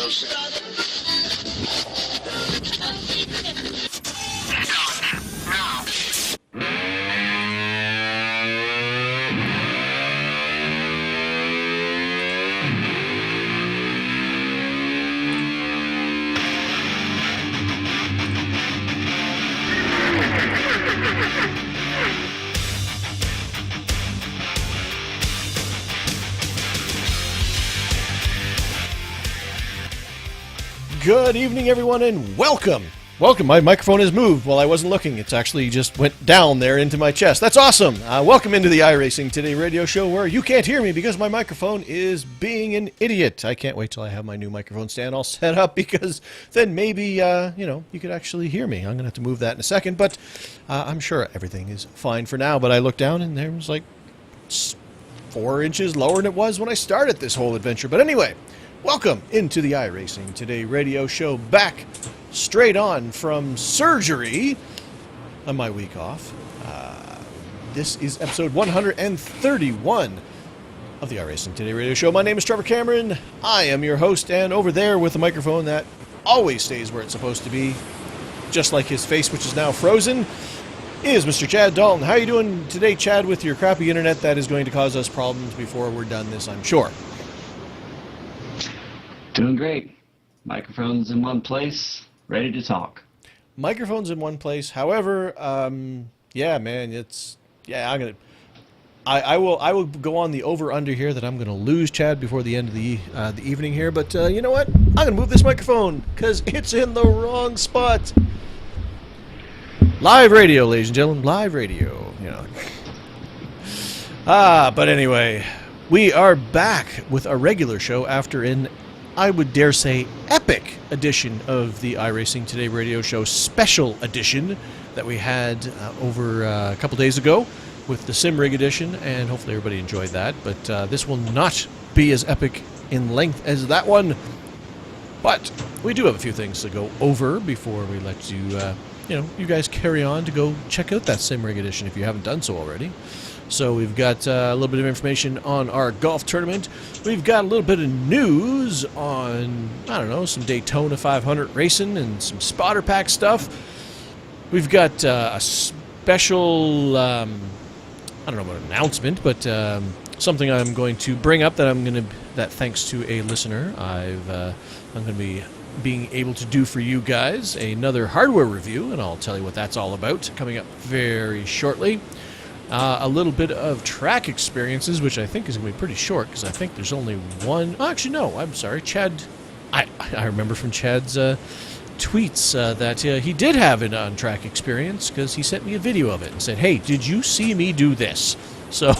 Good evening, everyone, and welcome. Welcome. My microphone has moved while I wasn't looking. It's actually just went down there into my chest. That's awesome. Welcome into the iRacing Today radio show where you can't hear me because my microphone is being an idiot. I can't wait till I have my new microphone stand all set up because then maybe, you could actually hear me. I'm going to have to move that in a second, but I'm sure everything is fine for now. But I looked down and there was like 4 inches lower than it was when I started this whole adventure. But anyway, welcome into the iRacing Today radio show, back straight on from surgery on my week off. This is episode 131 of the iRacing Today radio show. My name is Trevor Cameron. I am your host, and over there with the microphone that always stays where it's supposed to be, just like his face, which is now frozen, is Mr. Chad Dalton. How are you doing today, Chad, with your crappy internet that is going to cause us problems before we're done this, I'm sure? Doing great. Microphone's in one place, ready to talk. Microphone's in one place. However, yeah, man, I will go on the over-under here that I'm gonna lose Chad before the end of the evening here. But you know what? I'm gonna move this microphone because it's in the wrong spot. Live radio, ladies and gentlemen, live radio. You know. But anyway, we are back with a regular show after I would dare say, epic edition of the iRacing Today radio show, special edition that we had over a couple days ago with the Sim Rig edition, and hopefully everybody enjoyed that. But this will not be as epic in length as that one. But we do have a few things to go over before we let you, you guys carry on to go check out that Sim Rig edition if you haven't done so already. So we've got a little bit of information on our golf tournament. We've got a little bit of news on, some Daytona 500 racing and some spotter pack stuff. We've got a special, an announcement, but something I'm going to bring up that thanks to a listener, I'm going to be being able to do for you guys another hardware review, and I'll tell you what that's all about coming up very shortly. A little bit of track experiences, which I think is going to be pretty short, because I think there's only one. Oh, actually, no, I'm sorry. Chad, I remember from Chad's tweets that he did have an on-track experience, because he sent me a video of it and said, hey, did you see me do this? So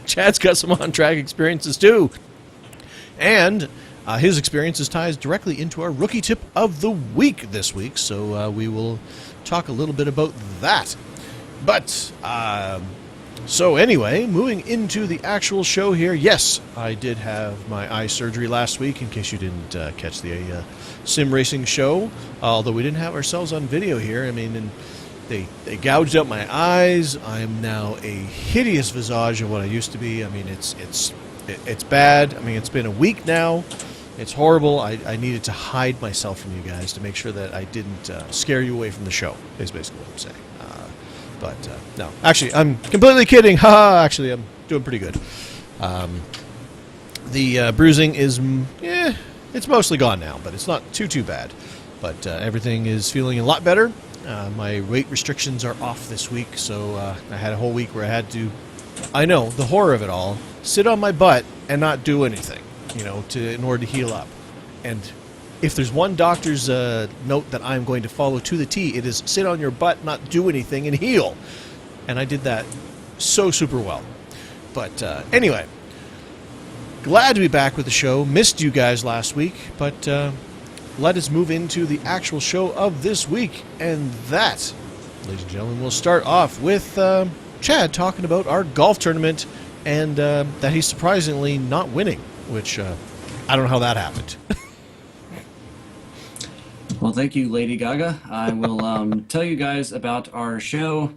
Chad's got some on-track experiences, too. And his experiences ties directly into our rookie tip of the week this week, so we will talk a little bit about that. But, so anyway, moving into the actual show here, yes, I did have my eye surgery last week, in case you didn't catch the sim racing show, although we didn't have ourselves on video here. I mean, and they gouged out my eyes. I'm now a hideous visage of what I used to be. I mean, it's bad. I mean, it's been a week now. It's horrible. I needed to hide myself from you guys to make sure that I didn't scare you away from the show, is basically what I'm saying. But, no. Actually, I'm completely kidding. Haha, actually, I'm doing pretty good. The bruising is, it's mostly gone now, but it's not too bad. But everything is feeling a lot better. My weight restrictions are off this week, so I had a whole week where I had to, I know, the horror of it all, sit on my butt and not do anything, in order to heal up. And if there's one doctor's note that I'm going to follow to the T, it is sit on your butt, not do anything, and heal. And I did that so super well. But anyway, glad to be back with the show. Missed you guys last week, but let us move into the actual show of this week. And that, ladies and gentlemen, we'll start off with Chad talking about our golf tournament and that he's surprisingly not winning, which I don't know how that happened. Well, thank you, Lady Gaga. I will tell you guys about our show,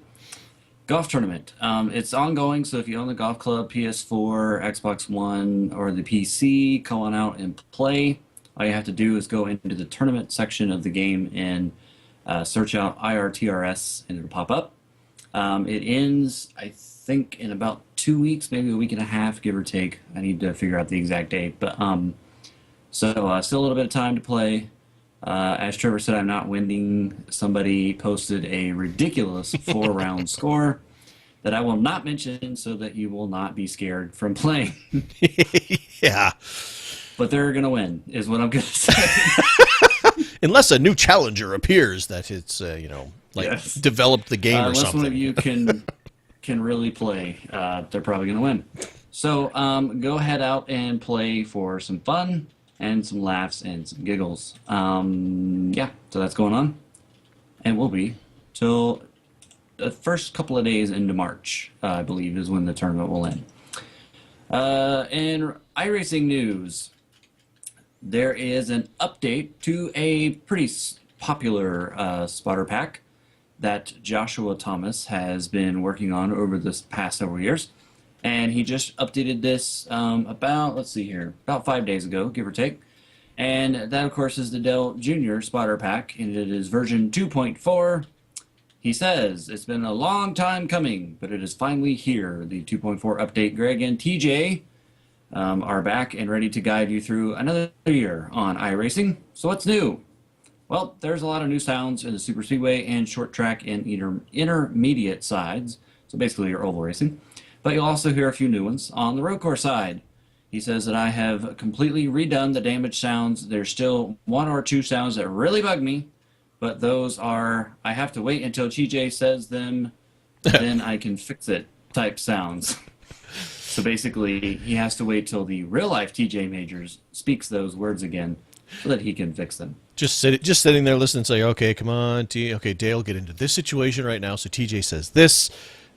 Golf Tournament. It's ongoing, so if you own the golf club, PS4, Xbox One, or the PC, come on out and play. All you have to do is go into the tournament section of the game and search out IRTRS, and it'll pop up. It ends, I think, in about 2 weeks, maybe a week and a half, give or take. I need to figure out the exact date. But still a little bit of time to play. As Trevor said, I'm not winning. Somebody posted a ridiculous 4-round score that I will not mention so that you will not be scared from playing. Yeah. But they're going to win, is what I'm going to say. Unless a new challenger appears that it's, Yes. developed the game or Unless something. one of you can really play, they're probably going to win. So go head out and play for some fun and some laughs and some giggles. Yeah, so that's going on. And will be till the first couple of days into March, I believe, is when the tournament will end. In iRacing news, there is an update to a pretty popular spotter pack that Joshua Thomas has been working on over this past several years. And he just updated this about 5 days ago, give or take. And that, of course, is the Dell Junior spotter pack, and it is version 2.4. He says, it's been a long time coming, but it is finally here. The 2.4 update. Greg and TJ are back and ready to guide you through another year on iRacing. So what's new? Well, there's a lot of new sounds in the super speedway and short track and intermediate sides, so basically your oval racing. But you'll also hear a few new ones on the road course side. He says that I have completely redone the damaged sounds. There's still one or two sounds that really bug me, but those are, I have to wait until TJ says them, then I can fix it type sounds. So basically, he has to wait till the real-life TJ Majors speaks those words again so that he can fix them. Just sitting there listening and say, okay, come on, okay, Dale, get into this situation right now. So TJ says this,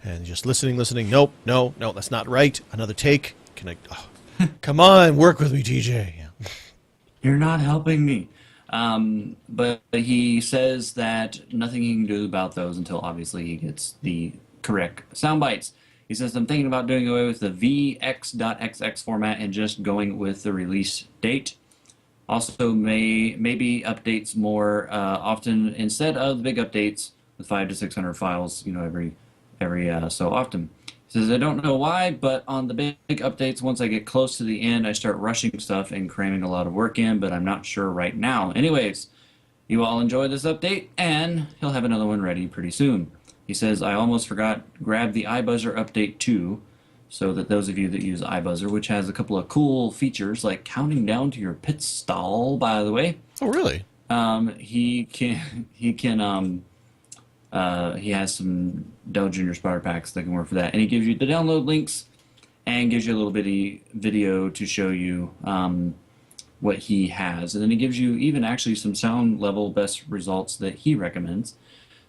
and just listening. Nope, no, that's not right. Another take. Come on, work with me, TJ. Yeah. You're not helping me. But he says that nothing he can do about those until obviously he gets the correct sound bites. He says, I'm thinking about doing away with the VX.XX format and just going with the release date. Also, maybe updates more often instead of the big updates with 500 to 600 files, every so often. He says, I don't know why, but on the big updates, once I get close to the end, I start rushing stuff and cramming a lot of work in, but I'm not sure right now. Anyways, you all enjoy this update, and he'll have another one ready pretty soon. He says, I almost forgot, grab the iBuzzer update too, so that those of you that use iBuzzer, which has a couple of cool features, like counting down to your pit stall, by the way. Oh, really? He has some Dell Junior spotter packs that can work for that. And he gives you the download links and gives you a little bitty video to show you what he has. And then he gives you even actually some sound level best results that he recommends.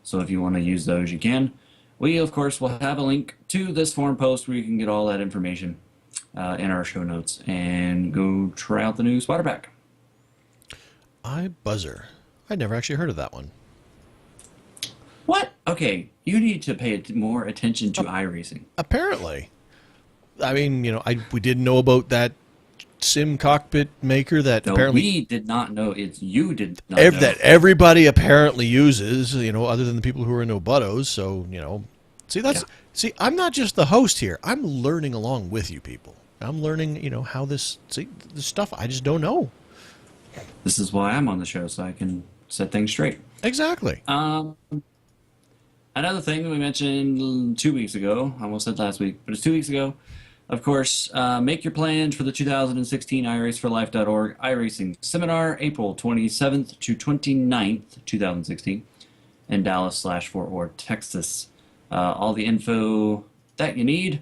So if you want to use those, you can. We, of course, will have a link to this forum post where you can get all that information in our show notes and go try out the new spotter pack. iBuzzer. I'd never actually heard of that one. What? Okay, you need to pay more attention to iRacing. Apparently. I mean, we didn't know about that sim cockpit maker that No, apparently we did not know. It's you did not know. that everybody apparently uses, other than the people who are in Obutos. So, see, I'm not just the host here. I'm learning along with you people. I'm learning, how this stuff I just don't know. This is why I'm on the show, so I can set things straight. Exactly. Another thing we mentioned 2 weeks ago, I almost said last week, but it's 2 weeks ago. Of course, make your plans for the 2016 iRaceforLife.org iRacing Seminar, April 27th to 29th, 2016, in Dallas/Fort Worth, Texas. All the info that you need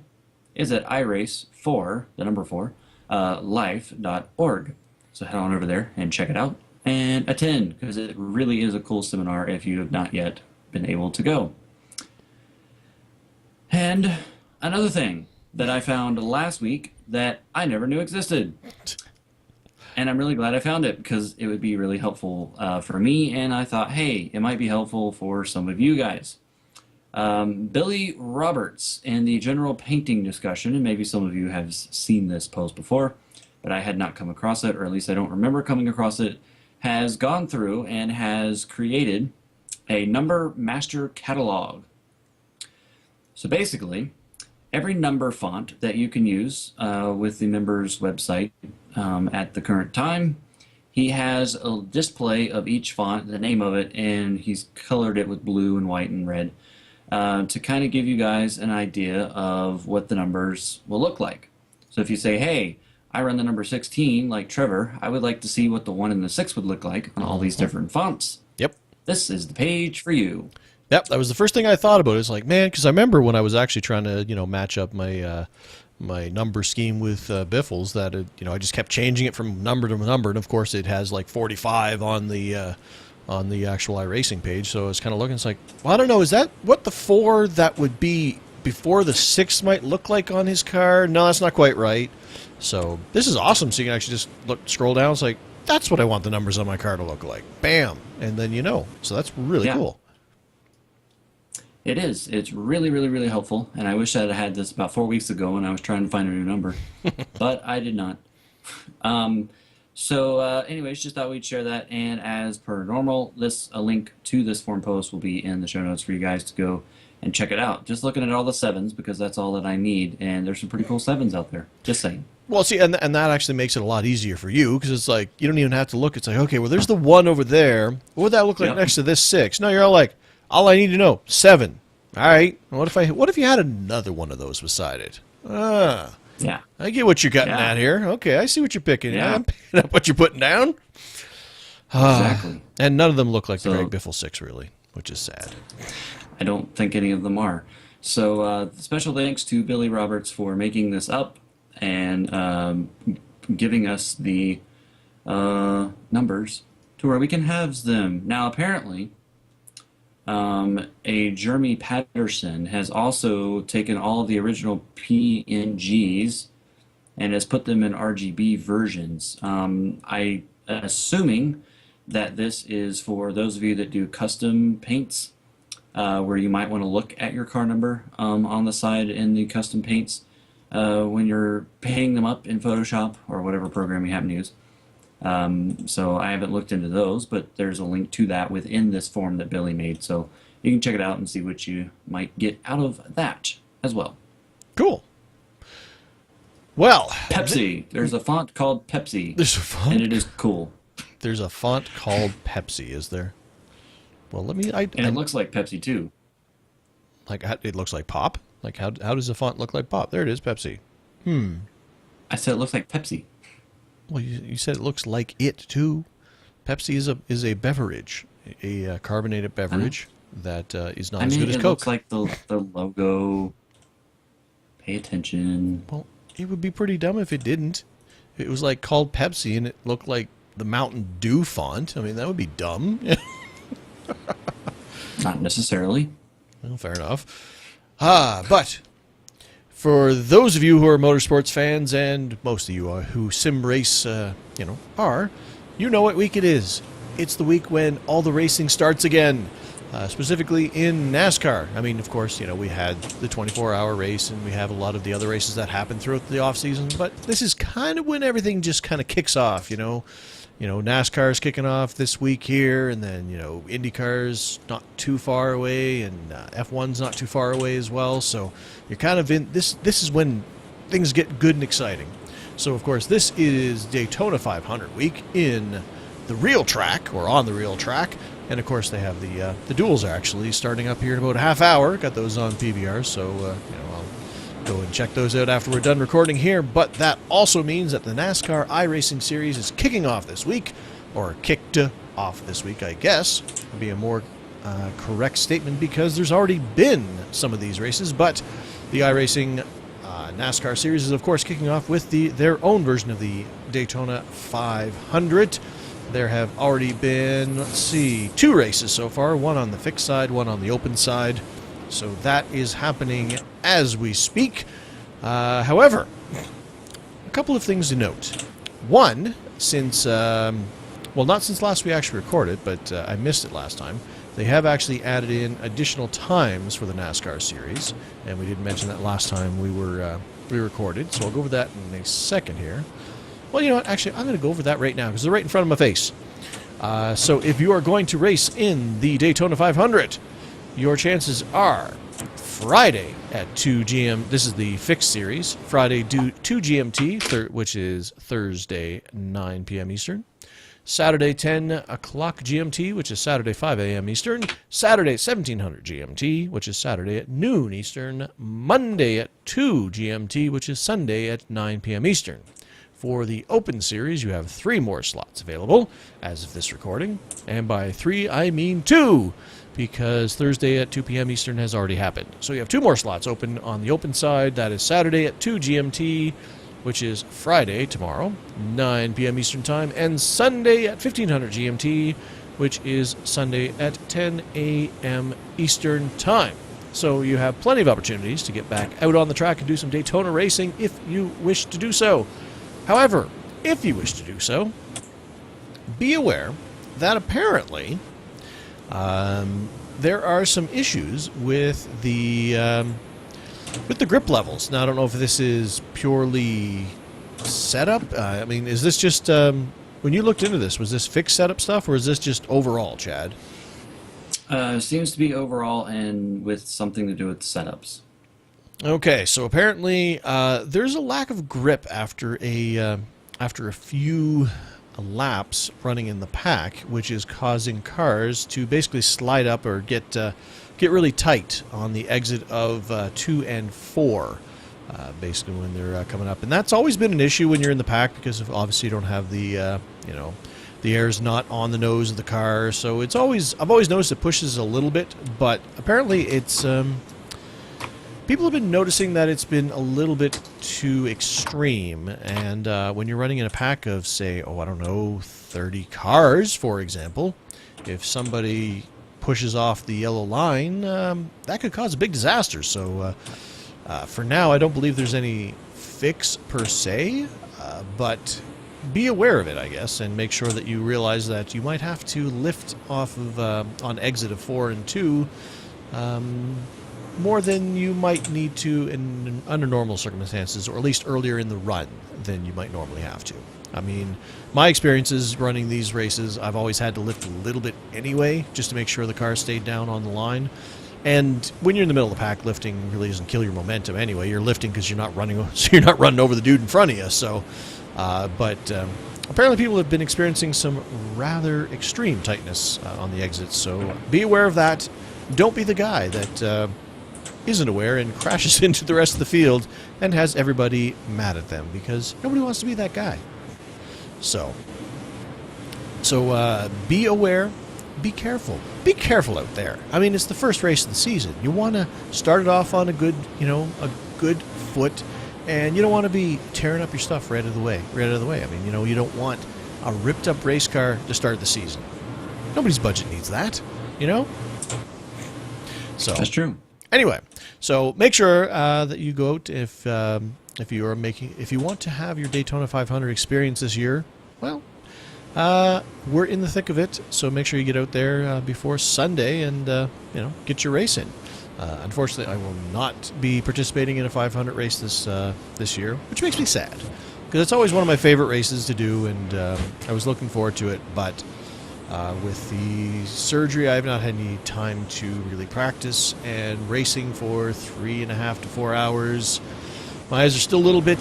is at iRace4life.org. So head on over there and check it out and attend, because it really is a cool seminar if you have not yet been able to go. And another thing that I found last week that I never knew existed. And I'm really glad I found it, because it would be really helpful for me, and I thought, hey, it might be helpful for some of you guys. Billy Roberts in the general painting discussion, and maybe some of you have seen this post before, but I had not come across it, or at least I don't remember coming across it, has gone through and has created a number master catalog. So basically, every number font that you can use with the member's website at the current time, he has a display of each font, the name of it, and he's colored it with blue and white and red to kind of give you guys an idea of what the numbers will look like. So if you say, hey, I run the number 16 like Trevor, I would like to see what the 1 and the 6 would look like on all these different fonts. Yep. This is the page for you. Yep, that was the first thing I thought about. It's like, man, because I remember when I was actually trying to, match up my my number scheme with Biffles, that I just kept changing it from number to number, and of course it has like 45 on the actual iRacing page. So I was kind of looking, it's like, well, I don't know, is that what the 4 that would be before the 6 might look like on his car? No, that's not quite right. So this is awesome. So you can actually just scroll down. It's like, that's what I want the numbers on my car to look like. Bam, and then So that's really cool. It is. It's really, really, really helpful. And I wish I had had this about 4 weeks ago when I was trying to find a new number, but I did not. Anyways, just thought we'd share that. And as per normal, a link to this forum post will be in the show notes for you guys to go and check it out. Just looking at all the 7s because that's all that I need. And there's some pretty cool 7s out there. Just saying. Well, see, and that actually makes it a lot easier for you because it's like you don't even have to look. It's like, okay, well, there's the 1 over there. What would that look like next to this 6? No, you're all like, all I need to know, 7. All right. What if you had another one of those beside it? Yeah. I get what you're getting at here. Okay, I see what you're picking. Yeah. I'm picking up what you're putting down. Exactly. And none of them look like the Greg Biffle 6, really, which is sad. I don't think any of them are. So special thanks to Billy Roberts for making this up and giving us the numbers to where we can have them. Now, apparently, a Jeremy Patterson has also taken all of the original PNGs and has put them in RGB versions. I assuming that this is for those of you that do custom paints, where you might want to look at your car number on the side in the custom paints when you're painting them up in Photoshop or whatever program you happen to use. So I haven't looked into those, but there's a link to that within this form that Billy made. So you can check it out and see what you might get out of that as well. Cool. Well, Pepsi. There's a font called Pepsi. There's a font? And it is cool. There's a font called Pepsi, is there? Well, let me... And it looks like Pepsi, too. Like, it looks like pop? Like, how does the font look like pop? There it is, Pepsi. I said it looks like Pepsi. Well, you said it looks like it too. Pepsi is a beverage, a carbonated beverage that is not as good as Coke. It looks like the logo. Pay attention. Well, it would be pretty dumb if it didn't. If it was like called Pepsi and it looked like the Mountain Dew font. I mean, that would be dumb. Not necessarily. Well, fair enough. But for those of you who are motorsports fans, and most of you are, who sim race, are, you know what week it is. It's the week when all the racing starts again, specifically in NASCAR. I mean, of course, we had the 24-hour race, and we have a lot of the other races that happen throughout the off-season, but this is kind of when everything just kind of kicks off, NASCAR's kicking off this week here, and then, IndyCar's not too far away, and F1's not too far away as well, so you're kind of in, this is when things get good and exciting. So, of course, this is Daytona 500 week in the real track, or on the real track, and, of course, they have the duels are actually starting up here in about a half hour. Got those on PVR, so, I'll go and check those out after we're done recording here, but that also means that the NASCAR iRacing Series is kicking off this week, or kicked off this week, I guess, would be a more correct statement, because there's already been some of these races, but the iRacing NASCAR Series is, of course, kicking off with their own version of the Daytona 500. There have already been, 2 races so far, one on the fixed side, one on the open side. So that is happening as we speak. However, a couple of things to note. One, since, not since last we actually recorded, but I missed it last time, they have actually added in additional times for the NASCAR series, and we did mention that last time we recorded, so I'll go over that in a second here. Well, you know what? Actually, I'm going to go over that right now because they're right in front of my face. So if you are going to race in the Daytona 500, your chances are Friday at 2 GM. This is the fixed series. Friday 2 GMT, which is Thursday 9 p.m. Eastern. Saturday 10 o'clock GMT, which is Saturday 5 a.m. Eastern. Saturday 1700 GMT, which is Saturday at noon Eastern. Monday at 2 GMT, which is Sunday at 9 p.m. Eastern. For the Open Series, you have 3 more slots available as of this recording. And by 3, I mean 2, because Thursday at 2 p.m. Eastern has already happened. So you have 2 more slots open on the Open side. That is Saturday at 2 GMT, which is Friday, tomorrow, 9 p.m. Eastern Time, and Sunday at 1500 GMT, which is Sunday at 10 a.m. Eastern Time. So you have plenty of opportunities to get back out on the track and do some Daytona racing if you wish to do so. However, if you wish to do so, be aware that apparently there are some issues with the grip levels. Now, I don't know if this is purely setup. I mean, is this just when you looked into this, was this fixed setup stuff, or is this just overall, Chad? Seems to be overall and with something to do with setups. Okay, so apparently there's a lack of grip after a few laps running in the pack, which is causing cars to basically slide up or get really tight on the exit of 2 and 4, basically when they're coming up. And that's always been an issue when you're in the pack because of, obviously you don't have the the air's not on the nose of the car. So I've always noticed it pushes a little bit, but apparently it's people have been noticing that it's been a little bit too extreme, and when you're running in a pack of, say, I don't know, 30 cars, for example, if somebody pushes off the yellow line, that could cause a big disaster. So for now, I don't believe there's any fix per se, but be aware of it, I guess, and make sure that you realize that you might have to lift off of on exit of 4 and 2 more than you might need to under normal circumstances, or at least earlier in the run than you might normally have to. I mean, my experiences running these races, I've always had to lift a little bit anyway, just to make sure the car stayed down on the line. And when you're in the middle of the pack, lifting really doesn't kill your momentum anyway. You're lifting because you're not running, so you're not running over the dude in front of you. So, but apparently people have been experiencing some rather extreme tightness on the exits. So be aware of that. Don't be the guy that isn't aware and crashes into the rest of the field and has everybody mad at them, because nobody wants to be that guy. So be aware, be careful. Be careful out there. I mean, it's the first race of the season. You want to start it off on a good foot, and you don't want to be tearing up your stuff right out of the way. I mean, you don't want a ripped up race car to start the season. Nobody's budget needs that, So That's true. Anyway, so make sure that you go out if you want to have your Daytona 500 experience this year. Well, we're in the thick of it, so make sure you get out there before Sunday and get your race in. Unfortunately, I will not be participating in a 500 race this year, which makes me sad, because it's always one of my favorite races to do, and I was looking forward to it, but with the surgery, I have not had any time to really practice, and racing for 3.5 to 4 hours, my eyes are still a little bit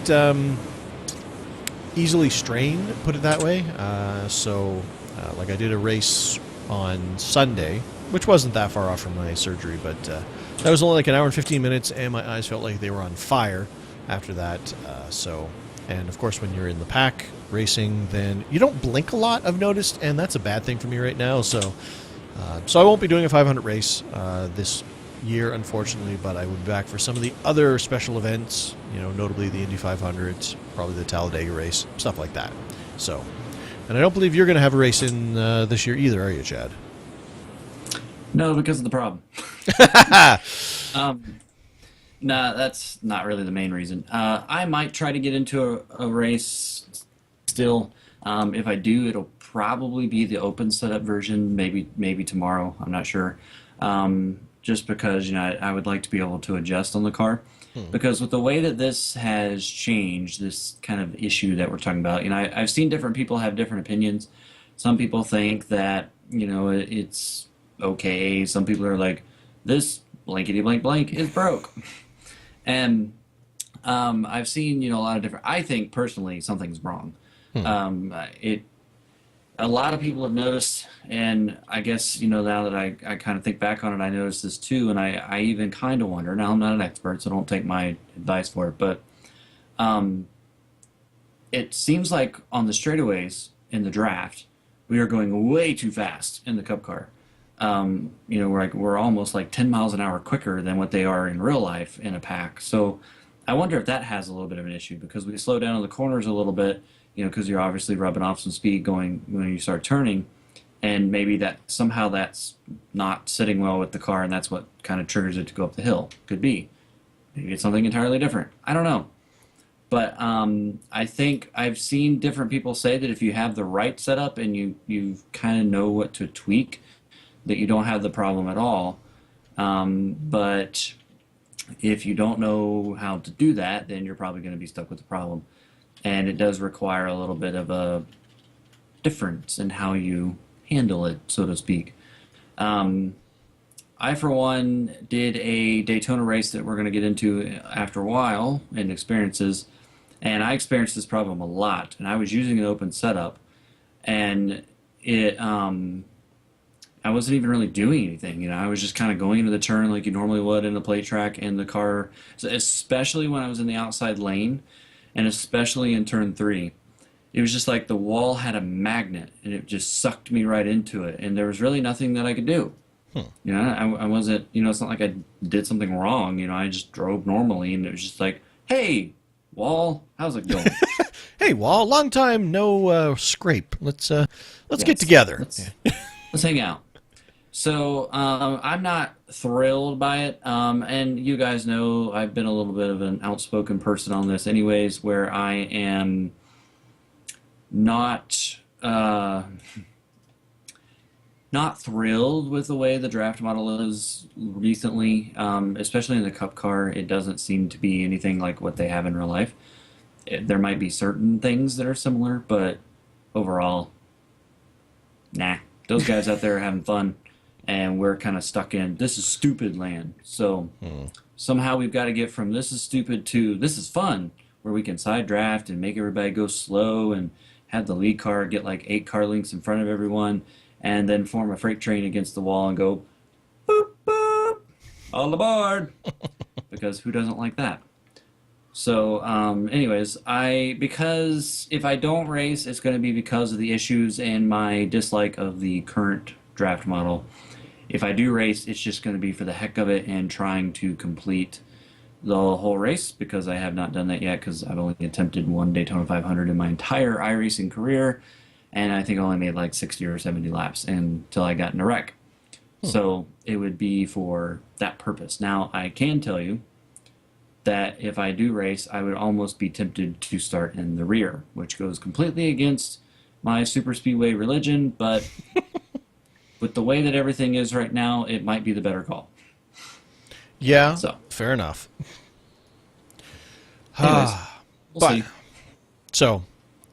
easily strained, put it that way. Like I did a race on Sunday, which wasn't that far off from my surgery, but that was only like an hour and 15 minutes, and my eyes felt like they were on fire after that. And of course, when you're in the pack racing, then you don't blink a lot, I've noticed, and that's a bad thing for me right now. So I won't be doing a 500 race this year, unfortunately, but I will be back for some of the other special events, notably the Indy 500, probably the Talladega race, stuff like that. So, and I don't believe you're going to have a race in this year either, are you, Chad? No, because of the problem. Nah, that's not really the main reason. I might try to get into a race still. If I do, it'll probably be the open setup version, maybe tomorrow. I'm not sure. just because I would like to be able to adjust on the car. Because with the way that this has changed, this kind of issue that we're talking about, I've seen different people have different opinions. Some people think that it's okay. Some people are like, this blankety blank blank is broke, and I've seen a lot of different. I think personally something's wrong. It A lot of people have noticed, and I guess now that I kind of think back on it, I noticed this too, and I even kind of wonder. Now I'm not an expert, so don't take my advice for it, but it seems like on the straightaways in the draft, we are going way too fast in the Cup car. We're almost like 10 miles an hour quicker than what they are in real life in a pack. So I wonder if that has a little bit of an issue because we slow down in the corners a little bit, because you're obviously rubbing off some speed going when you start turning, and maybe that somehow that's not sitting well with the car, and that's what kind of triggers it to go up the hill. Could be. Maybe it's something entirely different. I don't know. But I think I've seen different people say that if you have the right setup and you kind of know what to tweak, that you don't have the problem at all. But if you don't know how to do that, then you're probably going to be stuck with the problem. And it does require a little bit of a difference in how you handle it, so to speak. I, for one, did a Daytona race that we're going to get into after a while in experiences, and I experienced this problem a lot. And I was using an open setup, and I wasn't even really doing anything. I was just kind of going into the turn like you normally would in a plate track, and the car, especially when I was in the outside lane, and especially in turn 3. It was just like the wall had a magnet, and it just sucked me right into it, and there was really nothing that I could do. I wasn't, it's not like I did something wrong. I just drove normally, and it was just like, hey, wall, how's it going? Hey, wall, long time no scrape. Let's get together. Let's hang out. So I'm not thrilled by it, and you guys know I've been a little bit of an outspoken person on this anyways, where I am not thrilled with the way the draft model is recently, especially in the Cup car. It doesn't seem to be anything like what they have in real life. There might be certain things that are similar, but overall, nah. Those guys out there are having fun. And we're kind of stuck in this is stupid land. So somehow we've got to get from this is stupid to this is fun, where we can side draft and make everybody go slow and have the lead car get like 8 car lengths in front of everyone, and then form a freight train against the wall and go boop boop, all aboard, because who doesn't like that? So anyways, because if I don't race, it's going to be because of the issues and my dislike of the current draft model. If I do race, it's just going to be for the heck of it and trying to complete the whole race, because I have not done that yet, because I've only attempted one Daytona 500 in my entire iRacing career, and I think I only made like 60 or 70 laps until I got in a wreck. So it would be for that purpose. Now, I can tell you that if I do race, I would almost be tempted to start in the rear, which goes completely against my super speedway religion, but with the way that everything is right now, it might be the better call. Yeah, fair enough. Anyways, we'll see. So,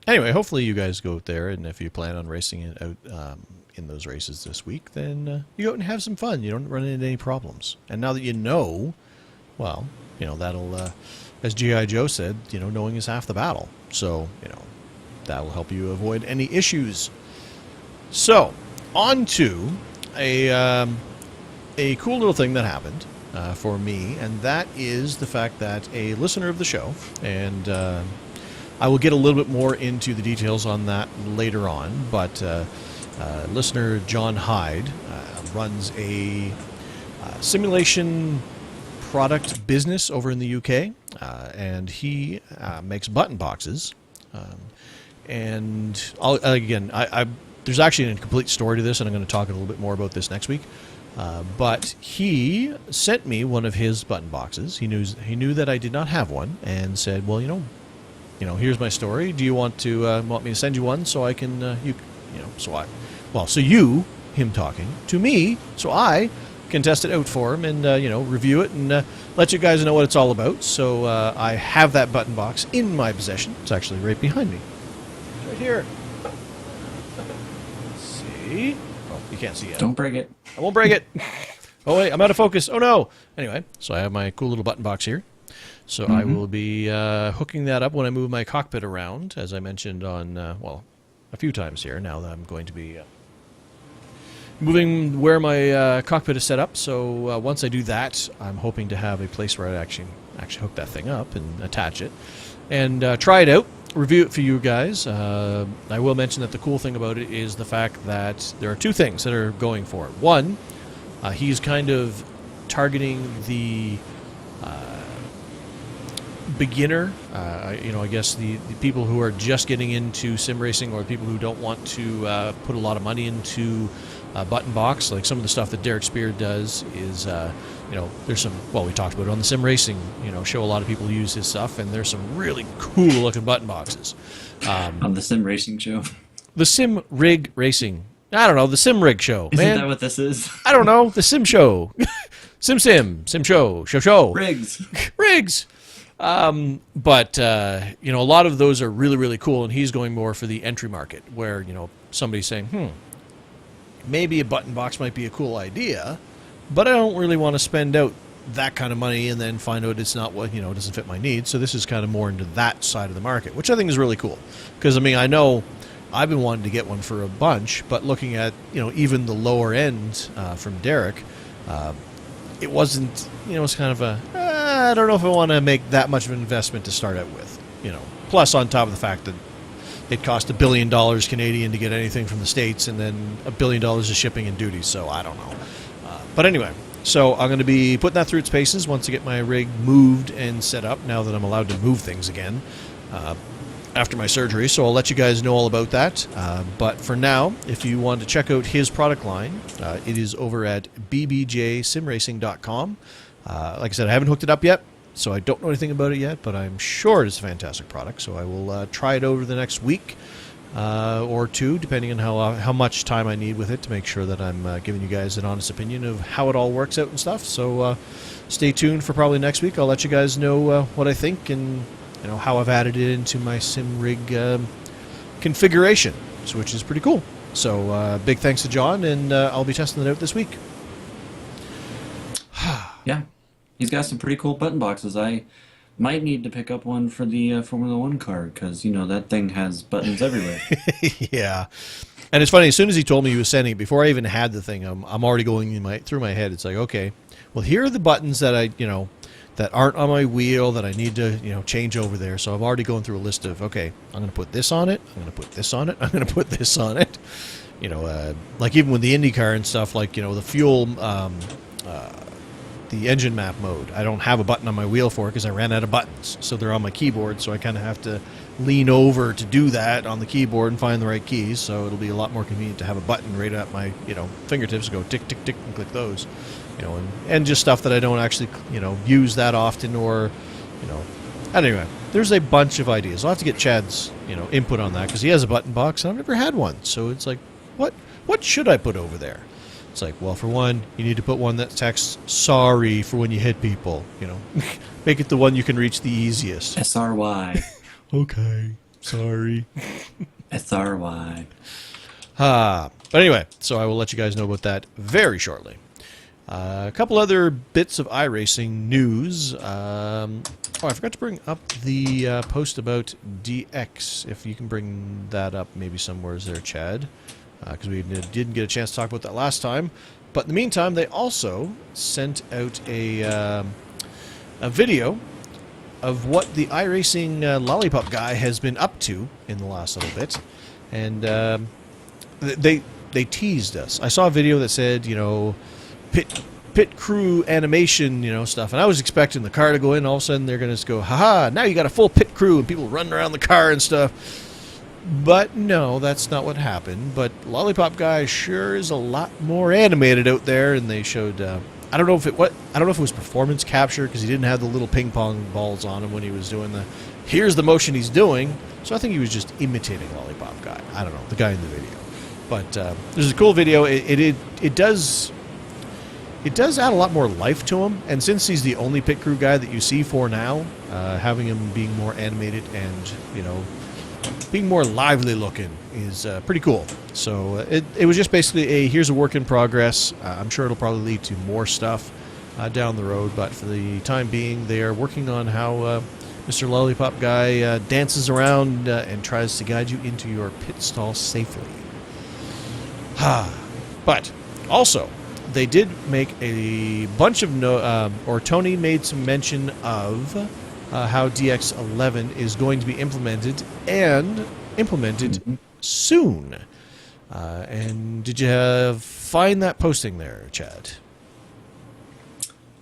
anyway, hopefully you guys go out there, and if you plan on racing it out in those races this week, then you go out and have some fun. You don't run into any problems. And now that you know, well, that'll, as G.I. Joe said, knowing is half the battle. So, that'll help you avoid any issues. So, on to a cool little thing that happened for me, and that is the fact that a listener of the show, and I will get a little bit more into the details on that later on, but listener John Hyde runs a simulation product business over in the UK, and he makes button boxes. And there's actually a complete story to this, and I'm going to talk a little bit more about this next week. But he sent me one of his button boxes. He knew that I did not have one, and said, "Well, here's my story. Do you want me to send you one so I can him talking to me, so I can test it out for him and, review it and let you guys know what it's all about. So I have that button box in my possession. It's actually right behind me. It's right here. Let's see. Oh, you can't see it. Don't break it. I won't break it. Oh, wait, I'm out of focus. Oh, no. Anyway, so I have my cool little button box here. So I will be hooking that up when I move my cockpit around, as I mentioned on, a few times here, now that I'm going to be moving where my cockpit is set up. So once I do that, I'm hoping to have a place where I actually hook that thing up and attach it and try it out, review it for you guys. I will mention that the cool thing about it is the fact that there are two things that are going for it. One, he's kind of targeting the beginner, I guess the people who are just getting into sim racing, or people who don't want to put a lot of money into button box. Like some of the stuff that Derek Spear does is, there's some, we talked about it on the sim racing, show. A lot of people use his stuff, and there's some really cool looking button boxes. On the sim racing show? The sim rig racing. I don't know, the sim rig show. Isn't man. that what this is? I don't know, the sim show. sim show. Rigs. But a lot of those are really, really cool, and he's going more for the entry market, where, somebody's saying, maybe a button box might be a cool idea, but I don't really want to spend out that kind of money and then find out it's not what, it doesn't fit my needs. So this is kind of more into that side of the market, which I think is really cool. Because, I know I've been wanting to get one for a bunch, but looking at, even the lower end from Derek, it wasn't, it's kind of a, I don't know if I want to make that much of an investment to start out with, Plus, on top of the fact that it cost $1 billion Canadian to get anything from the States, and then $1 billion of shipping and duties, so I don't know. But anyway, so I'm going to be putting that through its paces once I get my rig moved and set up, now that I'm allowed to move things again after my surgery, so I'll let you guys know all about that. But for now, if you want to check out his product line, it is over at bbjsimracing.com. Like I said, I haven't hooked it up yet, so I don't know anything about it yet, but I'm sure it's a fantastic product, so I will try it over the next week or two, depending on how much time I need with it, to make sure that I'm giving you guys an honest opinion of how it all works out and stuff. So stay tuned for probably next week. I'll let you guys know what I think and how I've added it into my sim rig configuration, which is pretty cool. So big thanks to John, and I'll be testing it out this week. Yeah. He's got some pretty cool button boxes. I might need to pick up one for the Formula One car, because, that thing has buttons everywhere. Yeah. And it's funny, as soon as he told me he was sending it, before I even had the thing, I'm already going through my head. It's like, okay, well, here are the buttons that that aren't on my wheel that I need to, change over there. So I'm already going through a list of, okay, I'm going to put this on it, I'm going to put this on it, I'm going to put this on it. Like even with the IndyCar and stuff, like, the fuel, the engine map mode, I don't have a button on my wheel for it because I ran out of buttons. So they're on my keyboard, so I kind of have to lean over to do that on the keyboard and find the right keys. So it'll be a lot more convenient to have a button right at my, fingertips, go tick, tick, tick, and click those. And just stuff that I don't actually, use that often, or, Anyway, there's a bunch of ideas. I'll have to get Chad's, input on that, because he has a button box and I've never had one. So it's like, what should I put over there? It's like, well, for one, you need to put one that texts sorry for when you hit people, Make it the one you can reach the easiest. SRY. Okay, sorry. SRY. But anyway, so I will let you guys know about that very shortly. A couple other bits of iRacing news. I forgot to bring up the post about DX. If you can bring that up maybe somewhere there, Chad. Because we didn't get a chance to talk about that last time. But in the meantime, they also sent out a video of what the iRacing Lollipop guy has been up to in the last little bit. And they teased us. I saw a video that said, pit crew animation, stuff. And I was expecting the car to go in. All of a sudden, they're going to just go, haha, now you got a full pit crew and people running around the car and stuff. But no, that's not what happened. But Lollipop Guy sure is a lot more animated out there, and they showed. I don't know if it was performance capture, because he didn't have the little ping pong balls on him when he was doing the. Here's the motion he's doing. So I think he was just imitating Lollipop Guy. I don't know, the guy in the video. But there's a cool video. It does. it does add a lot more life to him. And since he's the only pit crew guy that you see for now, having him being more animated and, being more lively looking is pretty cool. So it was just basically here's a work in progress. I'm sure it'll probably lead to more stuff down the road, but for the time being, they are working on how Mr. Lollipop Guy dances around and tries to guide you into your pit stall safely. But also, they did make a bunch of Tony made some mention of how DX11 is going to be implemented soon. And did you find that posting there, Chad?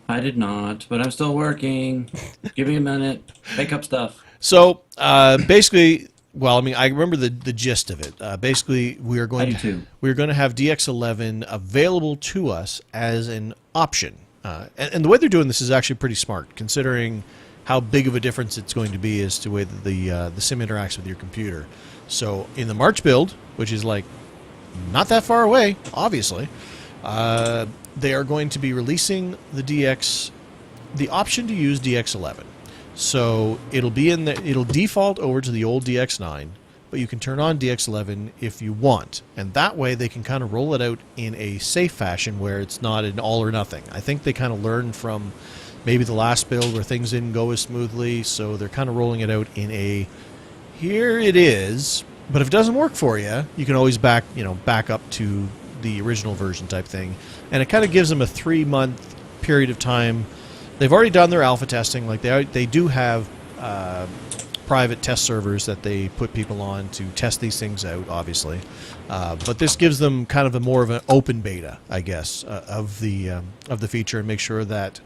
I did not, but I'm still working. Give me a minute. Make up stuff. So basically, well, I mean, I remember the gist of it. Basically, we are going to have DX11 available to us as an option, and the way they're doing this is actually pretty smart, considering how big of a difference it's going to be as to the way that the sim interacts with your computer. So in the March build, which is like not that far away, obviously, they are going to be releasing the option to use DX11. So it'll default over to the old DX9, but you can turn on DX11 if you want. And that way they can kind of roll it out in a safe fashion where it's not an all or nothing. I think they kind of learned from maybe the last build where things didn't go as smoothly, so they're kind of rolling it out in a here it is, but if it doesn't work for you, you can always back up to the original version type thing. And it kind of gives them a 3-month period of time. They've already done their alpha testing. Like they do have private test servers that they put people on to test these things out, obviously. But this gives them kind of more of an open beta, I guess, of the feature, and make sure that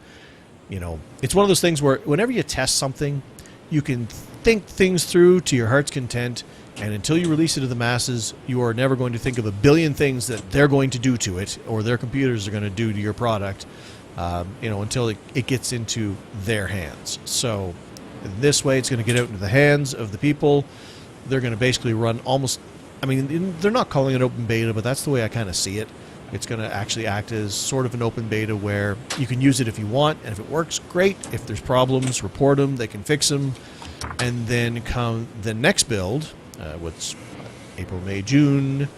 it's one of those things where whenever you test something, you can think things through to your heart's content, and until you release it to the masses, you are never going to think of a billion things that they're going to do to it or their computers are going to do to your product. Until it gets into their hands. So this way it's going to get out into the hands of the people. They're going to basically run almost, they're not calling it open beta, but that's the way I kind of see it. It's going to actually act as sort of an open beta where you can use it if you want, and if it works, great. If there's problems, report them, they can fix them. And then come the next build, what's April, May, June,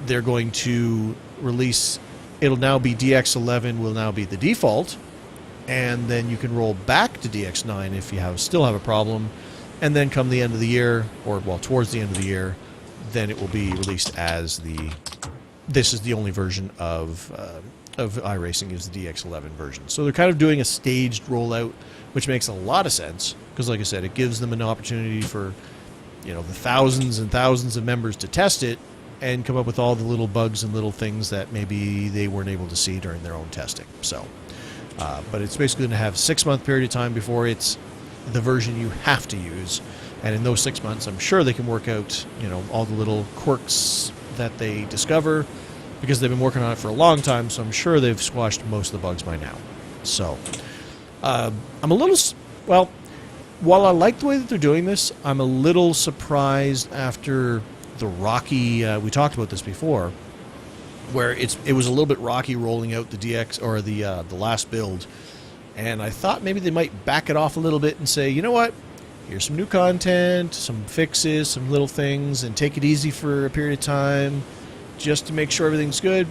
they're going to release. It'll now be DX11 will now be the default, and then you can roll back to DX9 if you still have a problem, and then come the end of the year, towards the end of the year, then it will be released as this is the only version of iRacing is the DX11 version. So they're kind of doing a staged rollout, which makes a lot of sense, because like I said, it gives them an opportunity for the thousands and thousands of members to test it, and come up with all the little bugs and little things that maybe they weren't able to see during their own testing. So, but it's basically going to have a 6-month period of time before it's the version you have to use. And in those 6 months, I'm sure they can work out, all the little quirks that they discover, because they've been working on it for a long time, so I'm sure they've squashed most of the bugs by now. So, I'm a little, while I like the way that they're doing this, I'm a little surprised after the rocky, we talked about this before, where it was a little bit rocky rolling out the DX or the last build, and I thought maybe they might back it off a little bit and say, you know what, here's some new content, some fixes, some little things, and take it easy for a period of time just to make sure everything's good.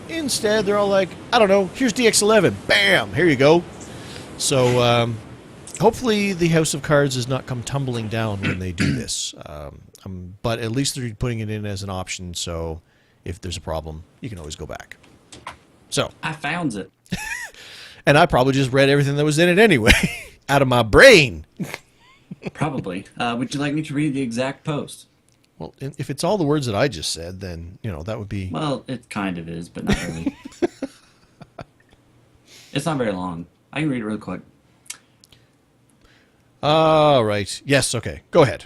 Instead, they're all like, I don't know, here's DX11, bam, here you go. So hopefully the House of Cards does not come tumbling down when they do this. But at least they're putting it in as an option, so if there's a problem, you can always go back. So I found it. And I probably just read everything that was in it anyway, out of my brain. Probably. Would you like me to read the exact post? Well, if it's all the words that I just said, then, that would be... Well, it kind of is, but not really. It's not very long. I can read it real quick. All right. Yes, okay. Go ahead.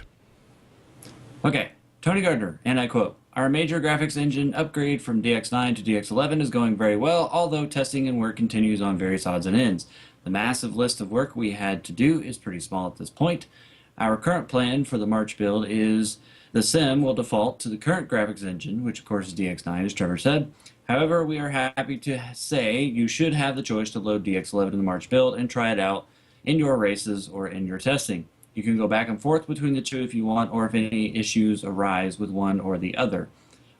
Okay, Tony Gardner, and I quote, "Our major graphics engine upgrade from DX9 to DX11 is going very well, although testing and work continues on various odds and ends. The massive list of work we had to do is pretty small at this point. Our current plan for the March build is the sim will default to the current graphics engine, which of course is DX9, as Trevor said. However, we are happy to say you should have the choice to load DX11 in the March build and try it out in your races or in your testing. You can go back and forth between the two if you want, or if any issues arise with one or the other.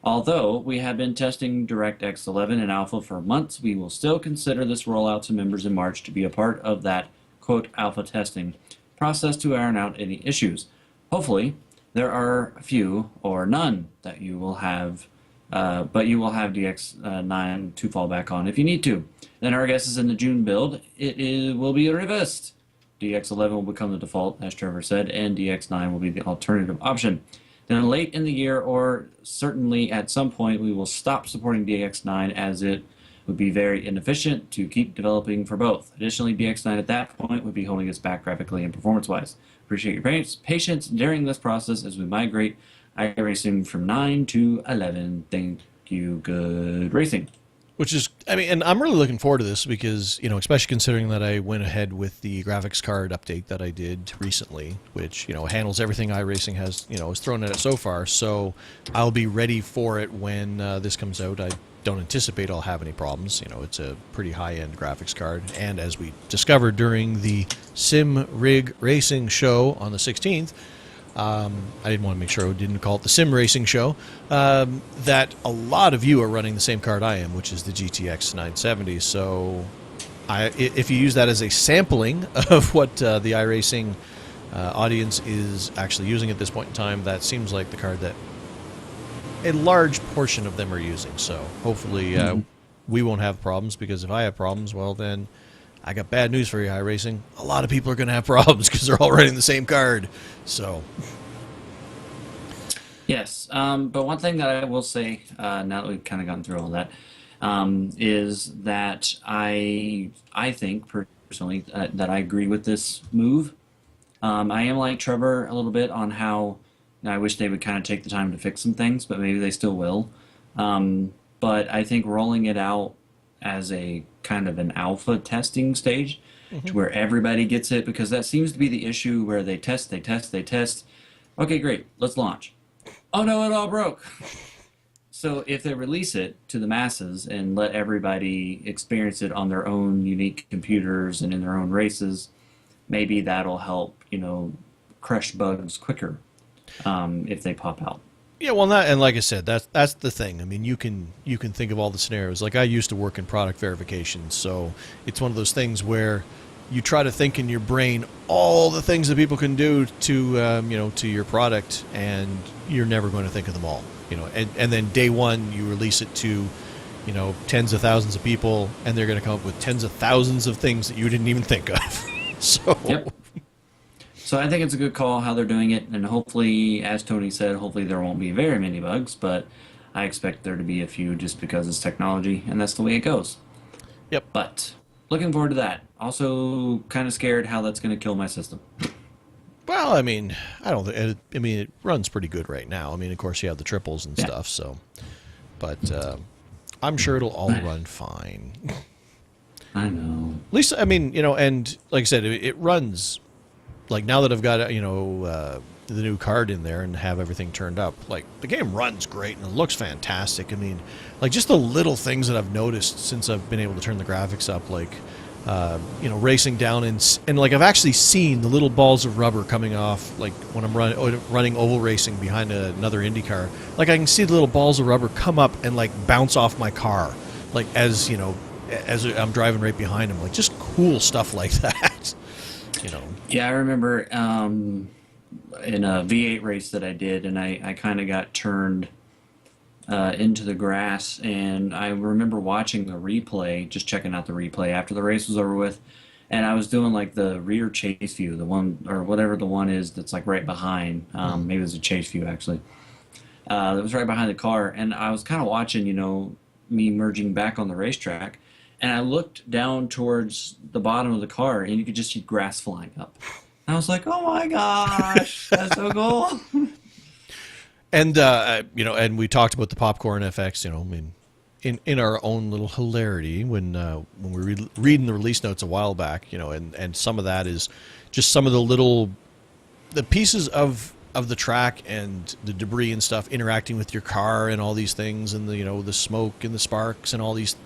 Although we have been testing DirectX 11 in alpha for months, we will still consider this rollout to members in March to be a part of that, quote, alpha testing process to iron out any issues. Hopefully, there are few or none that you will have, but you will have DX9 to fall back on if you need to. Then our guess is in the June build, will be reversed. DX11 will become the default, as Trevor said, and DX9 will be the alternative option. Then late in the year, or certainly at some point, we will stop supporting DX9 as it would be very inefficient to keep developing for both. Additionally, DX9 at that point would be holding us back graphically and performance-wise. Appreciate your patience during this process as we migrate iRacing from 9 to 11. Thank you. Good racing. Which is, I mean, and I'm really looking forward to this because, especially considering that I went ahead with the graphics card update that I did recently, which, handles everything iRacing has, has thrown at it so far. So I'll be ready for it when this comes out. I don't anticipate I'll have any problems. It's a pretty high-end graphics card. And as we discovered during the Sim Rig Racing show on the 16th, I didn't want to make sure I didn't call it the Sim Racing Show, that a lot of you are running the same card I am, which is the GTX 970. So if you use that as a sampling of what the iRacing audience is actually using at this point in time, that seems like the card that a large portion of them are using. So hopefully we won't have problems, because if I have problems, well then I got bad news for you, iRacing. A lot of people are going to have problems because they're all running the same card. So, yes. But one thing that I will say, now that we've kind of gone through all that, is that I think personally that I agree with this move. I am like Trevor a little bit on how I wish they would kind of take the time to fix some things, but maybe they still will. But I think rolling it out as a kind of an alpha testing stage to where everybody gets it, because that seems to be the issue where they test. Okay, great, let's launch. Oh no, it all broke. So if they release it to the masses and let everybody experience it on their own unique computers and in their own races, maybe that'll help, crush bugs quicker if they pop out. Yeah, well, and like I said, that's the thing. I mean, you can think of all the scenarios. Like, I used to work in product verification, so it's one of those things where you try to think in your brain all the things that people can do to to your product, and you're never going to think of them all. And then day one you release it to tens of thousands of people, and they're going to come up with tens of thousands of things that you didn't even think of. So. Yep. So I think it's a good call how they're doing it, and hopefully, as Tony said, hopefully there won't be very many bugs, but I expect there to be a few just because it's technology, and that's the way it goes. Yep. But looking forward to that. Also, kind of scared how that's going to kill my system. Well, I mean, I don't think. I mean, it runs pretty good right now. I mean, of course, you have the triples and stuff. So, but I'm sure it'll all run fine. I know. At least, I mean, and like I said, it runs. Like, now that I've got the new card in there and have everything turned up, like, the game runs great and it looks fantastic. I mean, like, just the little things that I've noticed since I've been able to turn the graphics up, like racing down and like, I've actually seen the little balls of rubber coming off, like when I'm running oval racing behind another Indy car. Like, I can see the little balls of rubber come up and like bounce off my car, like as I'm driving right behind them. Like, just cool stuff like that. Yeah, I remember in a V8 race that I did, and I kind of got turned into the grass, and I remember watching the replay, just checking out the replay after the race was over with, and I was doing like the rear chase view, the one, or whatever the one is that's like right behind, maybe it was a chase view actually, that was right behind the car, and I was kind of watching, me merging back on the racetrack, and I looked down towards the bottom of the car, and you could just see grass flying up. And I was like, "Oh my gosh, that's so cool!" And and we talked about the popcorn FX. I mean, in our own little hilarity when we were reading the release notes a while back. And some of that is just some of the pieces of of the track and the debris and stuff interacting with your car and all these things and the smoke and the sparks and all these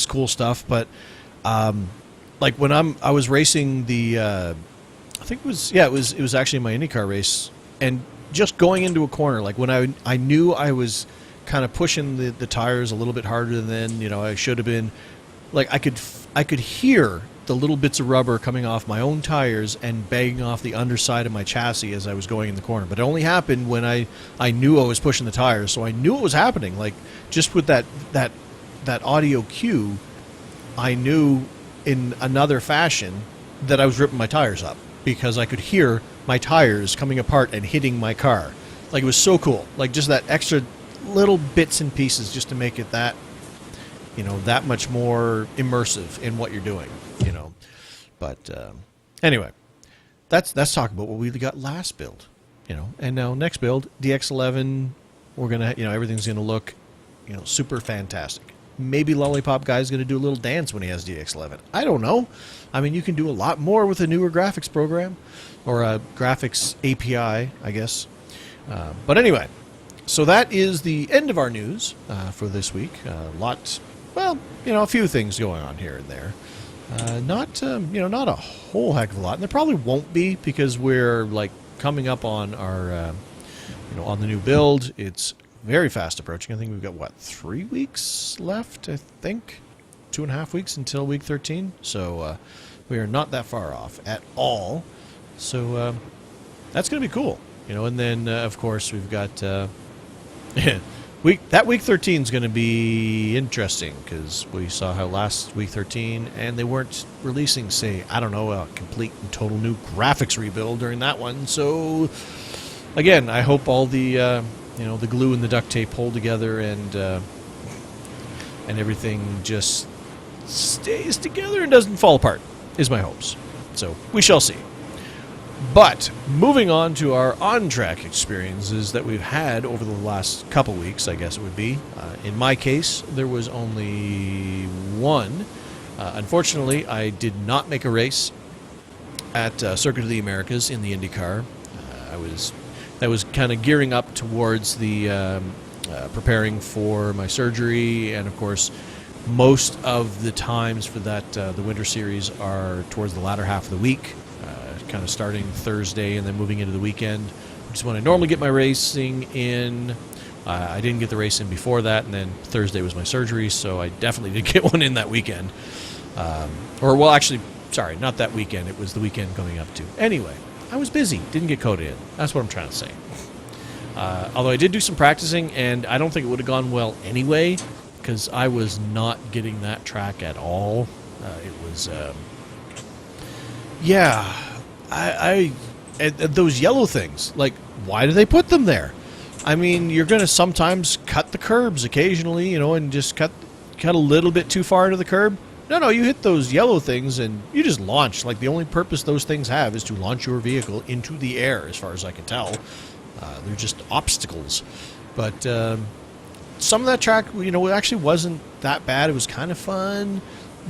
cool stuff. But like when I was racing the I think it was actually my IndyCar race, and just going into a corner, like when I knew I was kind of pushing the tires a little bit harder than I should have been. Like I could hear the little bits of rubber coming off my own tires and banging off the underside of my chassis as I was going in the corner. But it only happened when I knew I was pushing the tires, so I knew it was happening. Like just with that audio cue, I knew in another fashion that I was ripping my tires up because I could hear my tires coming apart and hitting my car. Like it was so cool. Like just that extra little bits and pieces just to make it that that much more immersive in what you're doing. But anyway, that's talk about what we got last build. And now next build, DX11, we're gonna everything's gonna look super fantastic. Maybe Lollipop Guy's gonna do a little dance when he has DX11. I don't know. I mean, you can do a lot more with a newer graphics program or a graphics API, I guess. But anyway, so that is the end of our news for this week. A few things going on here and there. Not a whole heck of a lot, and there probably won't be because we're like coming up on our, on the new build. It's very fast approaching. I think we've got 3 weeks left. I think 2.5 weeks until week 13. So we are not that far off at all. So that's going to be cool, And then of course we've got week 13 is going to be interesting because we saw how last week 13 and they weren't releasing, say, I don't know, a complete and total new graphics rebuild during that one. So again, I hope all the the glue and the duct tape hold together and everything just stays together and doesn't fall apart is my hopes. So we shall see. But moving on to our on-track experiences that we've had over the last couple weeks, I guess it would be. In my case, there was only one. Unfortunately, I did not make a race at Circuit of the Americas in the IndyCar. That was kind of gearing up towards the preparing for my surgery, and of course, most of the times for that the Winter Series are towards the latter half of the week. Kind of starting Thursday and then moving into the weekend, which is when I normally get my racing in. I didn't get the race in before that, and then Thursday was my surgery, so I definitely did get one in that weekend. Sorry, not that weekend. It was the weekend coming up to. Anyway, I was busy. Didn't get coded in. That's what I'm trying to say. Although I did do some practicing, and I don't think it would have gone well anyway, because I was not getting that track at all. It was... those yellow things, like, why do they put them there? I mean, you're going to sometimes cut the curbs occasionally, and just cut a little bit too far into the curb. No, you hit those yellow things and you just launch. Like, the only purpose those things have is to launch your vehicle into the air, as far as I can tell. They're just obstacles. But some of that track, it actually wasn't that bad. It was kind of fun.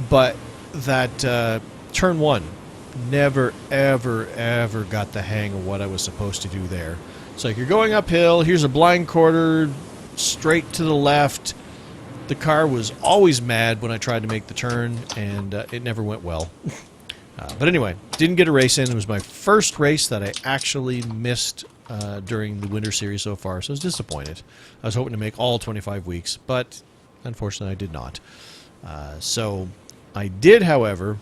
But that turn one, never, ever, ever got the hang of what I was supposed to do there. It's like you're going uphill, here's a blind quarter, straight to the left. The car was always mad when I tried to make the turn, and it never went well. But anyway, didn't get a race in. It was my first race that I actually missed during the Winter Series so far, so I was disappointed. I was hoping to make all 25 weeks, but unfortunately I did not. So I did, however...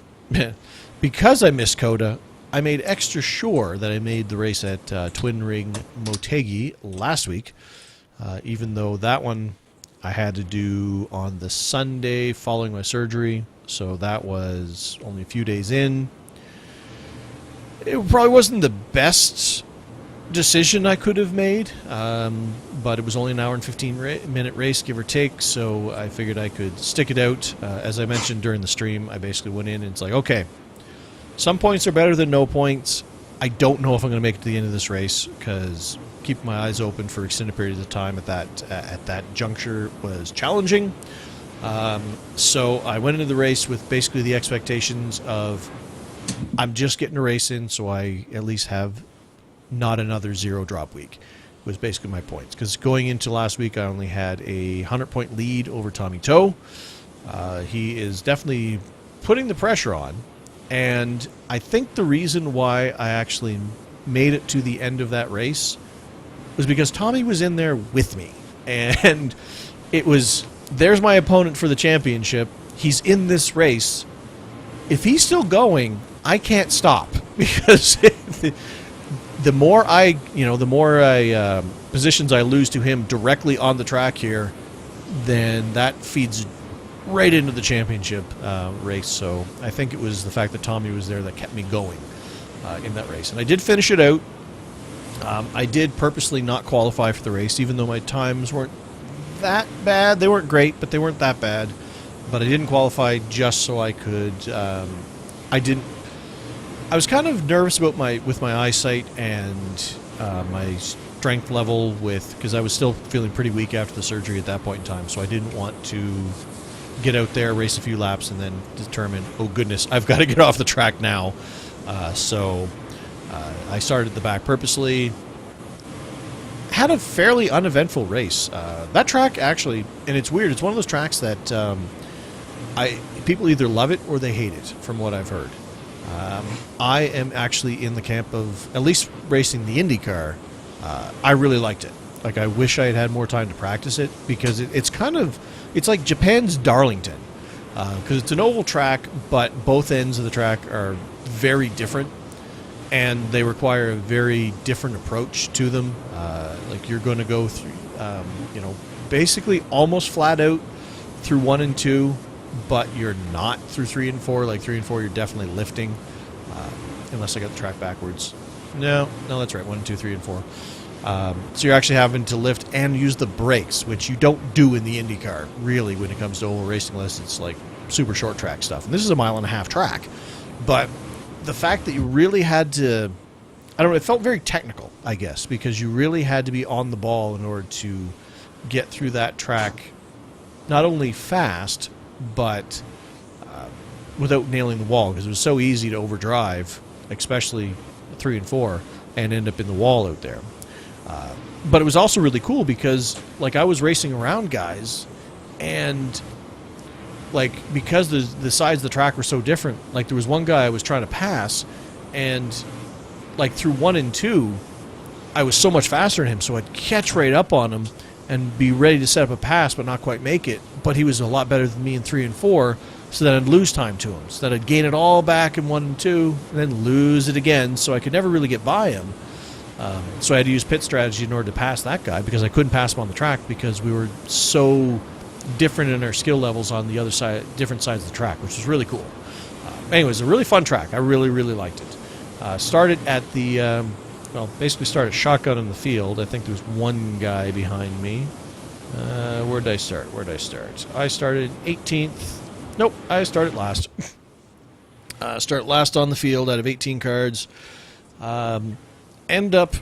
Because I missed COTA, I made extra sure that I made the race at Twin Ring Motegi last week, even though that one I had to do on the Sunday following my surgery, so that was only a few days in. It probably wasn't the best decision I could have made, but it was only an hour and 15-minute race, give or take, so I figured I could stick it out. As I mentioned during the stream, I basically went in and it's like, okay, some points are better than no points. I don't know if I'm going to make it to the end of this race because keeping my eyes open for extended periods of time at that juncture was challenging. So I went into the race with basically the expectations of I'm just getting a race in, so I at least have not another 0 drop week. Was basically my points. Because going into last week, I only had a 100-point lead over Tommy Toe. He is definitely putting the pressure on. And I think the reason why I actually made it to the end of that race was because Tommy was in there with me. And it was, there's my opponent for the championship. He's in this race. If he's still going, I can't stop. Because the more I positions I lose to him directly on the track here, then that feeds right into the championship race. So I think it was the fact that Tommy was there that kept me going in that race. And I did finish it out. I did purposely not qualify for the race, even though my times weren't that bad. They weren't great, but they weren't that bad. But I didn't qualify just so I could. I was kind of nervous about my eyesight and my strength level because I was still feeling pretty weak after the surgery at that point in time. So I didn't want to get out there, race a few laps, and then determine, oh goodness, I've got to get off the track now. So I started at the back purposely. Had a fairly uneventful race. That track actually, and it's weird, it's one of those tracks that people either love it or they hate it, from what I've heard. I am actually in the camp of at least racing the IndyCar. I really liked it. Like, I wish I had had more time to practice it, because it's like Japan's Darlington, because it's an oval track, but both ends of the track are very different, and they require a very different approach to them. Like, you're going to go through, basically almost flat out through 1 and 2. But you're not through 3 and 4. Like 3 and 4, you're definitely lifting, unless I got the track backwards. No, that's right. 1, 2, 3, and 4. So you're actually having to lift and use the brakes, which you don't do in the IndyCar, really, when it comes to oval racing, unless it's like super short track stuff. And this is a 1.5 mile track. But the fact that you really had to, I don't know, it felt very technical, I guess, because you really had to be on the ball in order to get through that track, not only fast, but without nailing the wall, because it was so easy to overdrive, especially 3 and 4, and end up in the wall out there. But it was also really cool because, like, I was racing around guys, and like, because the sides of the track were so different, like, there was one guy I was trying to pass, and like through 1 and 2, I was so much faster than him, so I'd catch right up on him and be ready to set up a pass but not quite make it. But he was a lot better than me in 3 and 4, so that I'd lose time to him. So that I'd gain it all back in 1 and 2, and then lose it again, so I could never really get by him. So I had to use pit strategy in order to pass that guy, because I couldn't pass him on the track because we were so different in our skill levels on the other side, different sides of the track, which was really cool. Anyways, a really fun track. I really, really liked it. Started at the... basically started shotgun in the field. I think there was one guy behind me. Where did I start? I started 18th. Nope, I started last. Start last on the field out of 18 cards. End up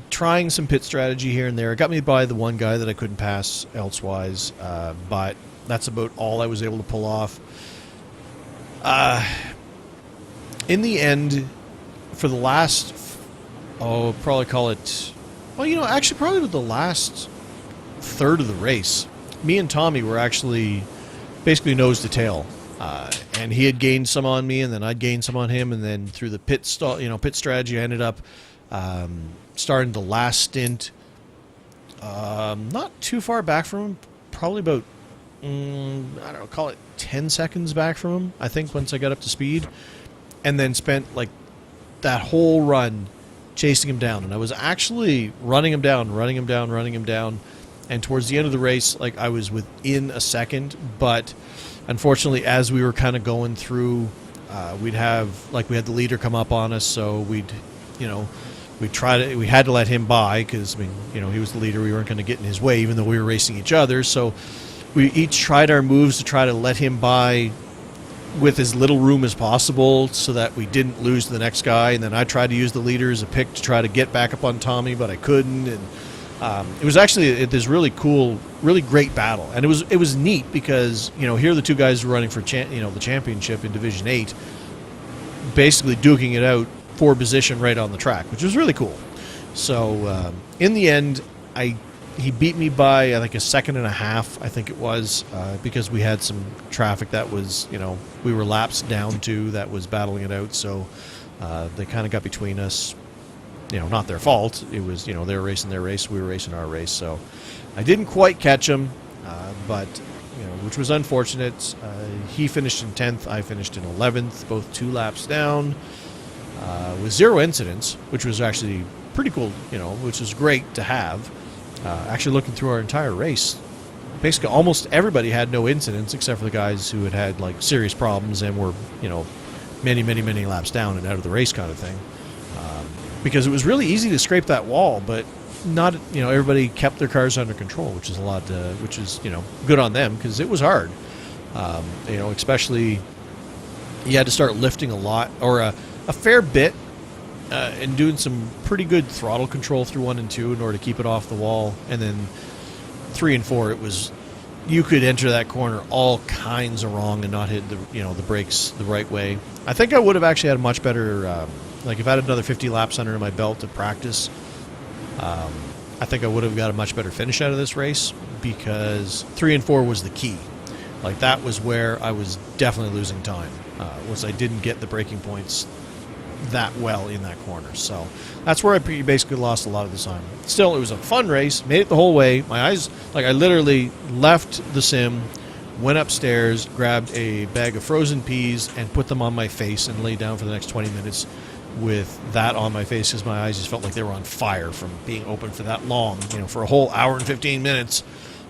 trying some pit strategy here and there. It got me by the one guy that I couldn't pass elsewise, but that's about all I was able to pull off. In the end, for the last... probably call it... Well, actually probably the last third of the race, me and Tommy were actually basically nose to tail. And he had gained some on me, and then I'd gained some on him, and then through the pit strategy, I ended up starting the last stint not too far back from him, probably about, I don't know, call it 10 seconds back from him, I think, once I got up to speed, and then spent like that whole run chasing him down. And I was actually running him down, and towards the end of the race, like, I was within a second, but unfortunately, as we were kind of going through, we had the leader come up on us, so we had to let him by, because, he was the leader. We weren't going to get in his way, even though we were racing each other. So we each tried our moves to try to let him by with as little room as possible, so that we didn't lose to the next guy. And then I tried to use the leader as a pick to try to get back up on Tommy, but I couldn't. And it was actually this really cool, really great battle. And it was neat, because here are the two guys who were running for the championship in Division 8, basically duking it out for position right on the track, which was really cool. So in the end, he beat me by I think a second and a half, I think it was, because we had some traffic that was, we were laps down to that was battling it out. So they kind of got between us. Not their fault. It was, they were racing their race, we were racing our race. So I didn't quite catch him, but which was unfortunate. He finished in 10th, I finished in 11th, both 2 laps down, with 0 incidents, which was actually pretty cool, which was great to have. Actually, looking through our entire race, basically almost everybody had no incidents except for the guys who had like serious problems and were, many, many, many laps down and out of the race kind of thing. Because it was really easy to scrape that wall, but not, everybody kept their cars under control, which is which is, good on them because it was hard. Especially you had to start lifting a lot or a fair bit and doing some pretty good throttle control through 1 and 2 in order to keep it off the wall. And then 3 and 4, you could enter that corner all kinds of wrong and not hit the brakes the right way. I think I would have actually had a much better, if I had another 50 laps under my belt to practice, I think I would have got a much better finish out of this race because 3 and 4 was the key. Like that was where I was definitely losing time, was I didn't get the braking points that well in that corner. So that's where I basically lost a lot of the time. Still, it was a fun race, made it the whole way. My eyes, I literally left the sim, went upstairs, grabbed a bag of frozen peas and put them on my face and lay down for the next 20 minutes with that on my face because my eyes just felt like they were on fire from being open for that long, for a whole hour and 15 minutes,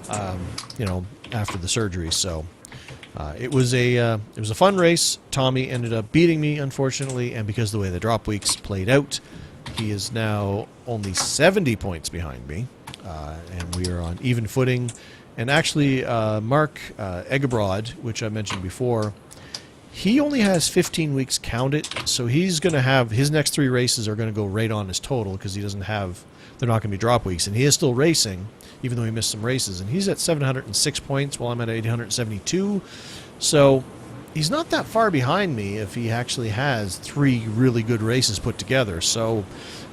after the surgery. So it was a fun race. Tommy ended up beating me, unfortunately, and because of the way the drop weeks played out, he is now only 70 points behind me, and we are on even footing. And actually, Mark Eggebrod, which I mentioned before, he only has 15 weeks counted, so he's going to have his next 3 races are going to go right on his total because they're not going to be drop weeks, and he is still racing even though he missed some races, and he's at 706 points while I'm at 872. So he's not that far behind me if he actually has 3 really good races put together. So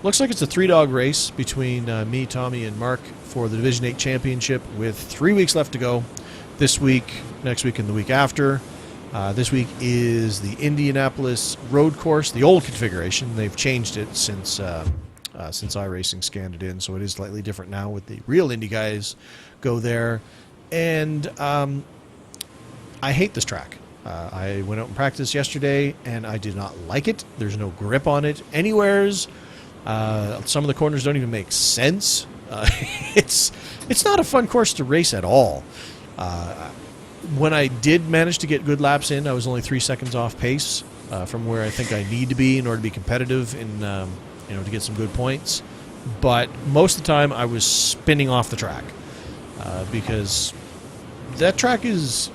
looks like it's a 3-dog race between me, Tommy, and Mark for the Division 8 championship with 3 weeks left to go. This week, next week, and the week after. This week is the Indianapolis road course, the old configuration. They've changed it since iRacing scanned it in, so it is slightly different now with the real Indy guys go there. And I hate this track. I went out and practiced yesterday, and I did not like it. There's no grip on it anywheres. Some of the corners don't even make sense. It's not a fun course to race at all. When I did manage to get good laps in, I was only 3 seconds off pace from where I think I need to be in order to be competitive and to get some good points. But most of the time, I was spinning off the track because that track is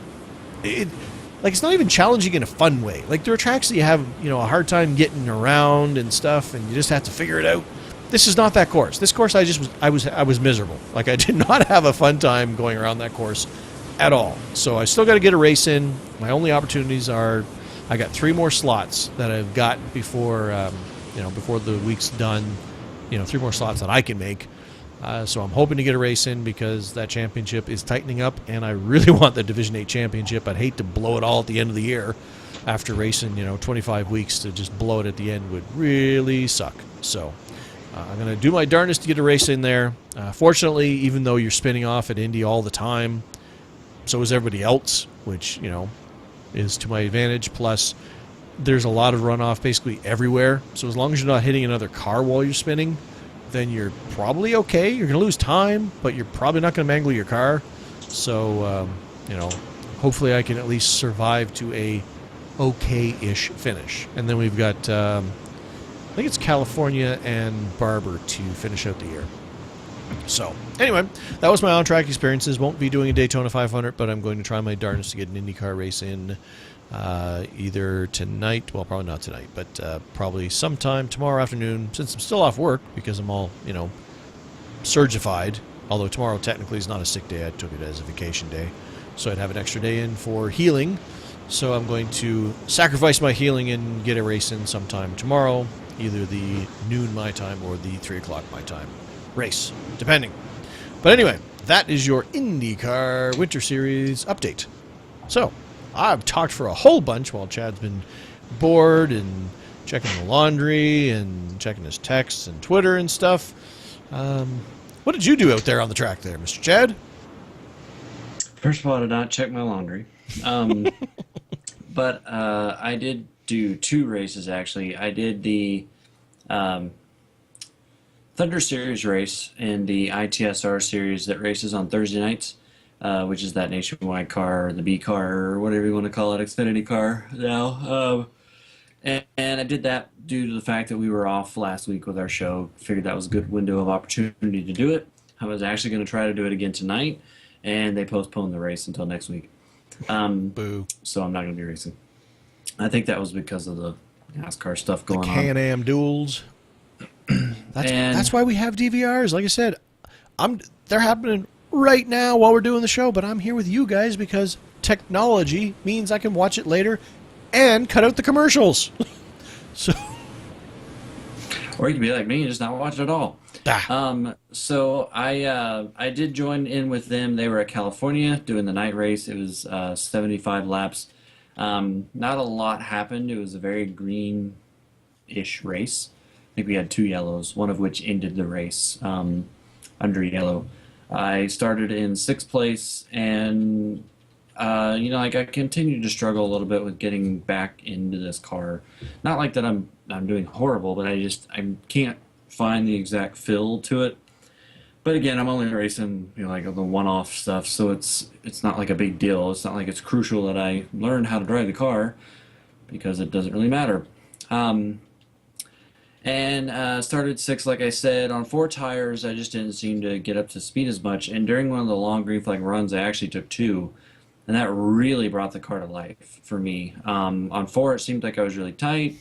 it's not even challenging in a fun way. Like there are tracks that you have a hard time getting around and stuff, and you just have to figure it out. This is not that course. This course, I was miserable. Like I did not have a fun time going around that course at all. So I still got to get a race in. My only opportunities are I got 3 more slots that I've got before before the week's done. 3 more slots that I can make. So I'm hoping to get a race in because that championship is tightening up, and I really want the Division 8 championship. I'd hate to blow it all at the end of the year after racing 25 weeks. To just blow it at the end would really suck. So I'm going to do my darndest to get a race in there. Fortunately, even though you're spinning off at Indy all the time, so is everybody else, which, is to my advantage. Plus, there's a lot of runoff basically everywhere. So as long as you're not hitting another car while you're spinning, then you're probably okay. You're going to lose time, but you're probably not going to mangle your car. So, hopefully I can at least survive to a okay-ish finish. And then we've got, I think it's California and Barber to finish out the year. So, anyway, that was my on-track experiences. Won't be doing a Daytona 500, but I'm going to try my darndest to get an IndyCar race in either tonight, well, probably not tonight, but probably sometime tomorrow afternoon, since I'm still off work because I'm all, surgified, although tomorrow technically is not a sick day. I took it as a vacation day, so I'd have an extra day in for healing. So I'm going to sacrifice my healing and get a race in sometime tomorrow, either the noon my time or the 3 o'clock my time race, depending. But anyway, that is your IndyCar Winter Series update. So, I've talked for a whole bunch while Chad's been bored and checking the laundry and checking his texts and Twitter and stuff. What did you do out there on the track there, Mr. Chad? First of all, I did not check my laundry. But I did do 2 races, actually. I did the Thunder Series race and the ITSR Series that races on Thursday nights, which is that nationwide car, or the B car, or whatever you want to call it, Xfinity car now. And I did that due to the fact that we were off last week with our show. Figured that was a good window of opportunity to do it. I was actually going to try to do it again tonight, and they postponed the race until next week. Boo. So I'm not going to be racing. I think that was because of the NASCAR stuff going on. Can-Am duels. That's why we have DVRs. Like I said, they're happening right now while we're doing the show, but I'm here with you guys because technology means I can watch it later and cut out the commercials. So, or you can be like me and just not watch it at all. Ah. So I did join in with them. They were at California doing the night race. It was 75 laps. Not a lot happened. It was a very green-ish race. I think we had 2 yellows, one of which ended the race under yellow. I started in 6th place, and I continued to struggle a little bit with getting back into this car. Not like that I'm doing horrible, but I can't find the exact feel to it. But again, I'm only racing like the one-off stuff, so it's not like a big deal. It's not like it's crucial that I learn how to drive the car because it doesn't really matter. And started 6th, like I said, on 4 tires. I just didn't seem to get up to speed as much. And during one of the long green flag runs, I actually took 2. And that really brought the car to life for me. On 4, it seemed like I was really tight.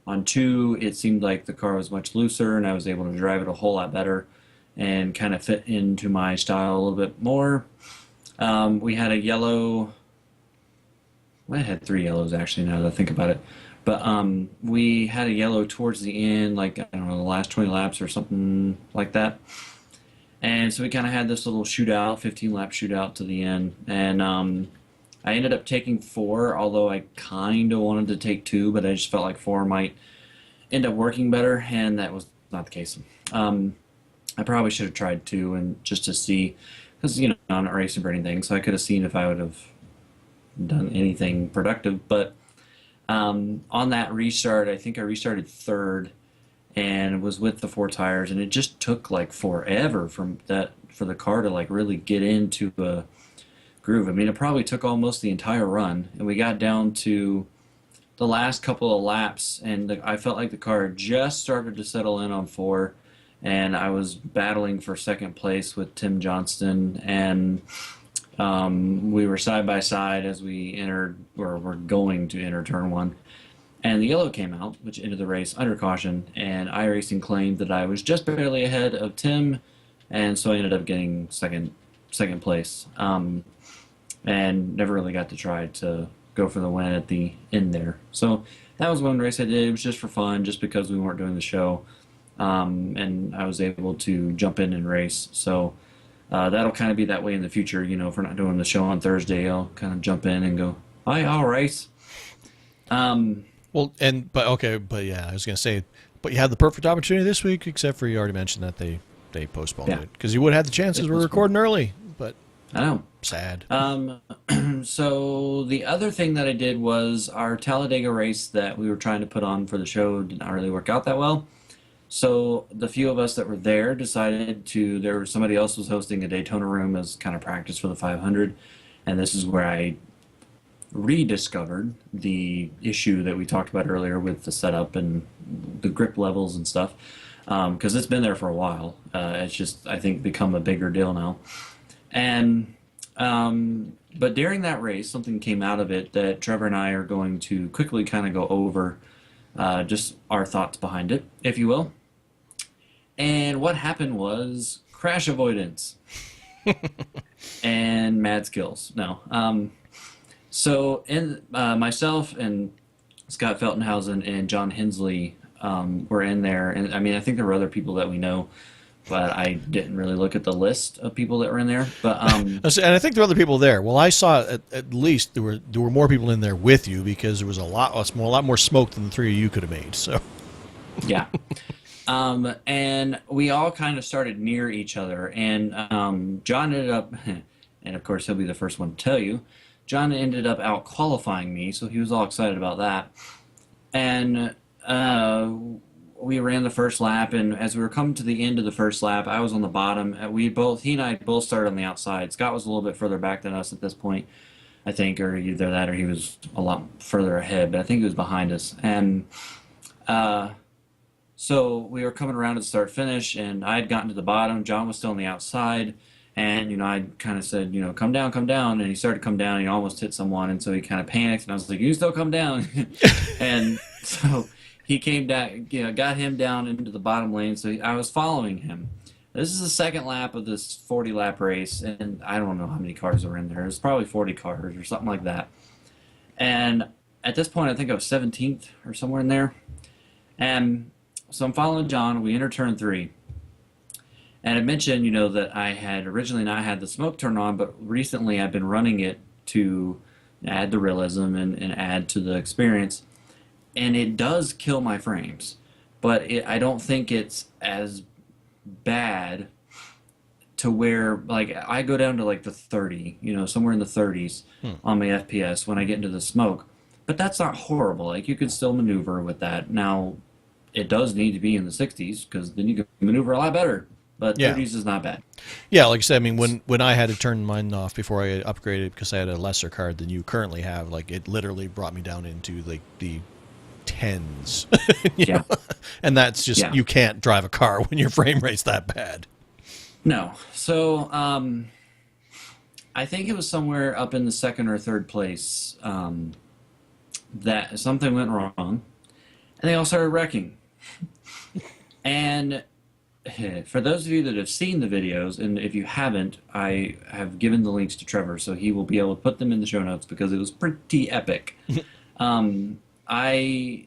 On 2, it seemed like the car was much looser, and I was able to drive it a whole lot better and kind of fit into my style a little bit more. We had a yellow. I had 3 yellows, actually, now that I think about it. But we had a yellow towards the end, like, I don't know, the last 20 laps or something like that. And so we kind of had this little shootout, 15-lap shootout to the end. And I ended up taking 4, although I kind of wanted to take 2, but I just felt like 4 might end up working better, and that was not the case. I probably should have tried 2 and just to see, because, I'm not racing for anything, so I could have seen if I would have done anything productive. But on that restart, I think I restarted 3rd and was with the 4 tires, and it just took like forever for the car to like really get into a groove. I mean, it probably took almost the entire run, and we got down to the last couple of laps, and I felt like the car just started to settle in on 4, and I was battling for 2nd place with Tim Johnston, and we were side by side as we entered, or were going to enter turn 1. And the yellow came out, which ended the race under caution, and iRacing claimed that I was just barely ahead of Tim, and so I ended up getting second place, and never really got to try to go for the win at the end there. So that was one race I did. It was just for fun, just because we weren't doing the show, and I was able to jump in and race. So that'll kind of be that way in the future. If we're not doing the show on Thursday, I'll kind of jump in and go, "Hi, I'll race." Well, but yeah, I was going to say, but you had the perfect opportunity this week, except for you already mentioned that they postponed it. Because you would have had the chances. We're recording early, but I know. Sad. So the other thing that I did was our Talladega race that we were trying to put on for the show did not really work out that well. So the few of us that were there decided somebody else was hosting a Daytona room as kind of practice for the 500. And this is where I rediscovered the issue that we talked about earlier with the setup and the grip levels and stuff, because it's been there for a while. It's just, I think, become a bigger deal now. And but during that race, something came out of it that Trevor and I are going to quickly kind of go over, just our thoughts behind it, if you will. And what happened was crash avoidance and mad skills. No. So myself and Scott Feltenhausen and John Hensley were in there, and I mean, I think there were other people that we know, but I didn't really look at the list of people that were in there. But And I think there were other people there. Well, I saw at least there were more people in there with you because there was a lot more smoke than the three of you could have made. So yeah. And we all kind of started near each other, and John ended up, and of course he'll be the first one to tell you, John ended up out qualifying me, so he was all excited about that. And we ran the first lap, and as we were coming to the end of the first lap, I was on the bottom. He and I both started on the outside. Scott was a little bit further back than us at this point, I think, or either that or he was a lot further ahead, but I think he was behind us. And so we were coming around to the start finish, and I had gotten to the bottom. John was still on the outside, and I kind of said, come down, and he started to come down. And he almost hit someone, and so he kind of panicked, and I was like, you still come down, and so he came down, got him down into the bottom lane. So I was following him. This is the second lap of this 40-lap race, and I don't know how many cars were in there. It was probably 40 cars or something like that. And at this point, I think I was 17th or somewhere in there. And so I'm following John. We enter turn 3. And I mentioned, that I had originally not had the smoke turned on, but recently I've been running it to add the realism and add to the experience. And it does kill my frames. But I don't think it's as bad to where, like, I go down to like the 30, somewhere in the 30s on my FPS when I get into the smoke. But that's not horrible. Like, you can still maneuver with that. Now, it does need to be in the 60s because then you can maneuver a lot better. But 30s is not bad. Yeah, like I said, I mean, when I had to turn mine off before I upgraded because I had a lesser card than you currently have, like, it literally brought me down into like the tens. Yeah. And that's just, you can't drive a car when your frame rate's that bad. No. So I think it was somewhere up in the second or third place that something went wrong, and they all started wrecking. And for those of you that have seen the videos, and if you haven't, I have given the links to Trevor, so he will be able to put them in the show notes because it was pretty epic. I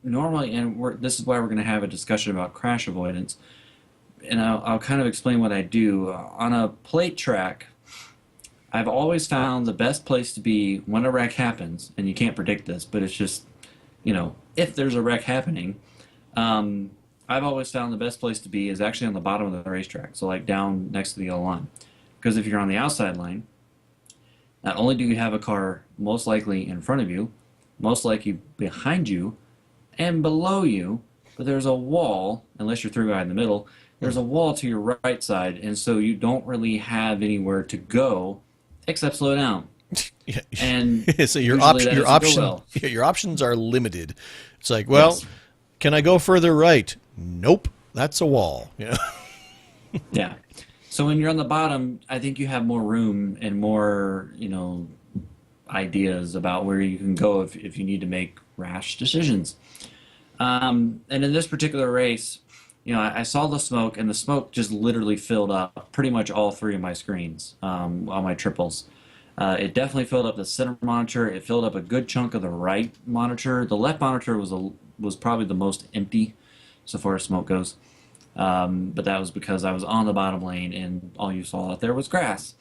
normally, and this is why we're going to have a discussion about crash avoidance, and I'll kind of explain what I do. On a plate track, I've always found the best place to be when a wreck happens, and you can't predict this, but it's just, if there's a wreck happening, I've always found the best place to be is actually on the bottom of the racetrack, so like down next to the yellow line. Because if you're on the outside line, not only do you have a car most likely in front of you, most likely behind you, and below you, but there's a wall, unless you're through guy in the middle, there's a wall to your right side, and so you don't really have anywhere to go except slow down. And so your options are limited. It's like, well, can I go further right? Nope, that's a wall. Yeah. So when you're on the bottom, I think you have more room and more, ideas about where you can go if you need to make rash decisions. And in this particular race, I saw the smoke, and the smoke just literally filled up pretty much all three of my screens on my triples. It definitely filled up the center monitor. It filled up a good chunk of the right monitor. The left monitor was probably the most empty so far as smoke goes. But that was because I was on the bottom lane, and all you saw out there was grass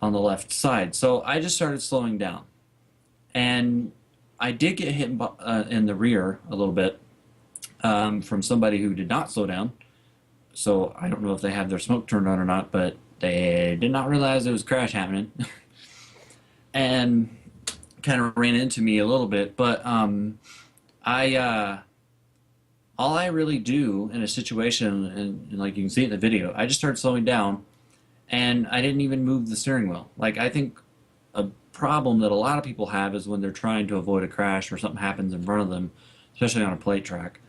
on the left side. So I just started slowing down. And I did get hit in the rear a little bit from somebody who did not slow down. So I don't know if they had their smoke turned on or not, but they did not realize there was a crash happening. And kind of ran into me a little bit. But all I really do in a situation, and like you can see in the video, I just started slowing down, and I didn't even move the steering wheel. Like, I think a problem that a lot of people have is when they're trying to avoid a crash or something happens in front of them, especially on a plate track,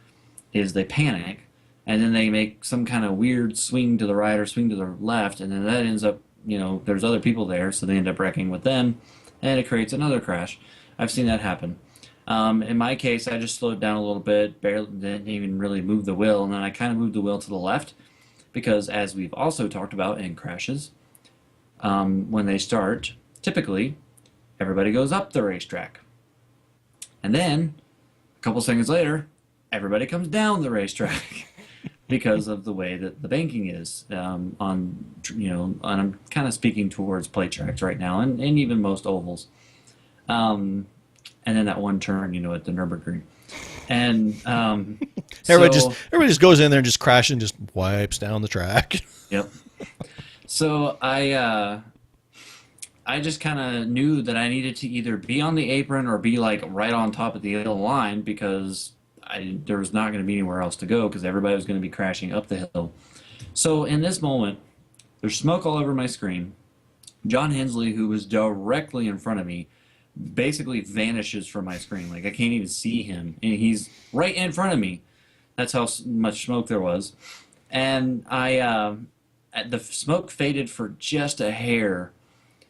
is they panic, and then they make some kind of weird swing to the right or swing to the left, and then that ends up, there's other people there, so they end up wrecking with them, and it creates another crash. I've seen that happen. In my case, I just slowed down a little bit, barely didn't even really move the wheel, and then I kind of moved the wheel to the left because, as we've also talked about in crashes, when they start, typically, everybody goes up the racetrack. And then, a couple seconds later, everybody comes down the racetrack because of the way that the banking is and I'm kind of speaking towards plate tracks right now, and even most ovals. Um, and then that one turn, at the Nürburgring. And Everybody just goes in there and just crashes and just wipes down the track. yep. So I just kind of knew that I needed to either be on the apron or be like right on top of the hill line because there was not going to be anywhere else to go because everybody was going to be crashing up the hill. So in this moment, there's smoke all over my screen. John Hensley, who was directly in front of me, basically vanishes from my screen. Like I can't even see him, and he's right in front of me. That's how much smoke there was. And the smoke faded for just a hair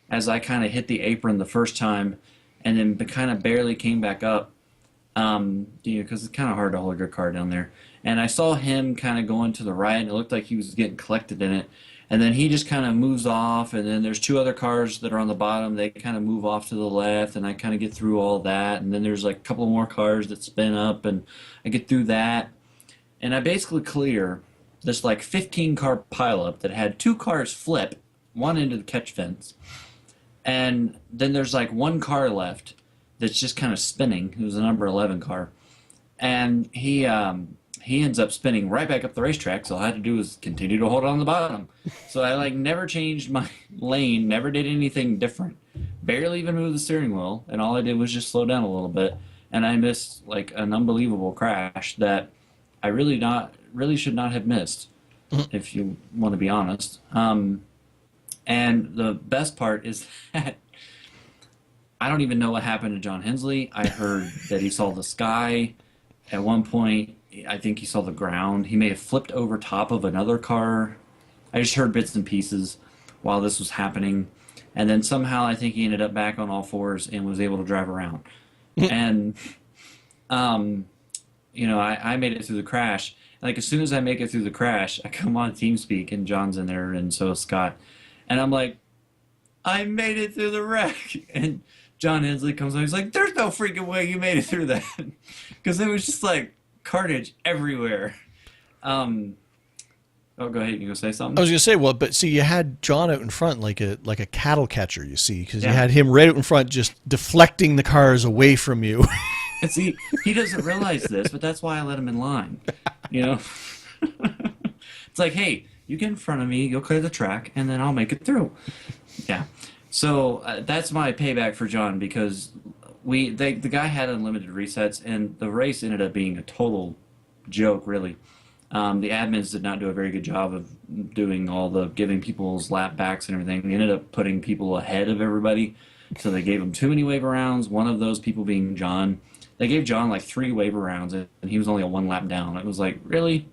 as I kind of hit the apron the first time, and then kind of barely came back up. Because it's kind of hard to hold your car down there. And I saw him kind of going to the right, and it looked like he was getting collected in it. And then he just kind of moves off, and then there's two other cars that are on the bottom. They kind of move off to the left, and I kind of get through all that. And then there's like a couple more cars that spin up, and I get through that. And I basically clear this like 15-car pileup that had two cars flip, one into the catch fence. And then there's like one car left that's just kind of spinning. It was a number 11 car. And he ends up spinning right back up the racetrack, so all I had to do was continue to hold on the bottom. So I like never changed my lane, never did anything different. Barely even moved the steering wheel, and all I did was just slow down a little bit. And I missed like an unbelievable crash that I really should not have missed, if you want to be honest. And the best part is that I don't even know what happened to John Hensley. I heard that he saw the sky. At one point, I think he saw the ground. He may have flipped over top of another car. I just heard bits and pieces while this was happening. And then somehow I think he ended up back on all fours and was able to drive around. And, I made it through the crash. Like, as soon as I make it through the crash, I come on TeamSpeak, and John's in there, and so is Scott. And I'm like, I made it through the wreck. And John Hensley comes on. He's like, there's no freaking way you made it through that. Because it was just like carnage everywhere. Oh, go ahead. You going to say something? I was going to say, well, but see, you had John out in front like a cattle catcher, you see, because Yeah. you had him right out in front just deflecting the cars away from you. And see, he doesn't realize this, but that's why I let him in line. It's like, hey, you get in front of me, you'll clear the track, and then I'll make it through. Yeah. So that's my payback for John, because the guy had unlimited resets, and the race ended up being a total joke, really. The admins did not do a very good job of doing all the giving people's lap backs and everything. They ended up putting people ahead of everybody, so they gave them too many waiver rounds, one of those people being John. They gave John like 3 waiver rounds, and he was only a 1 lap down. It was like, really?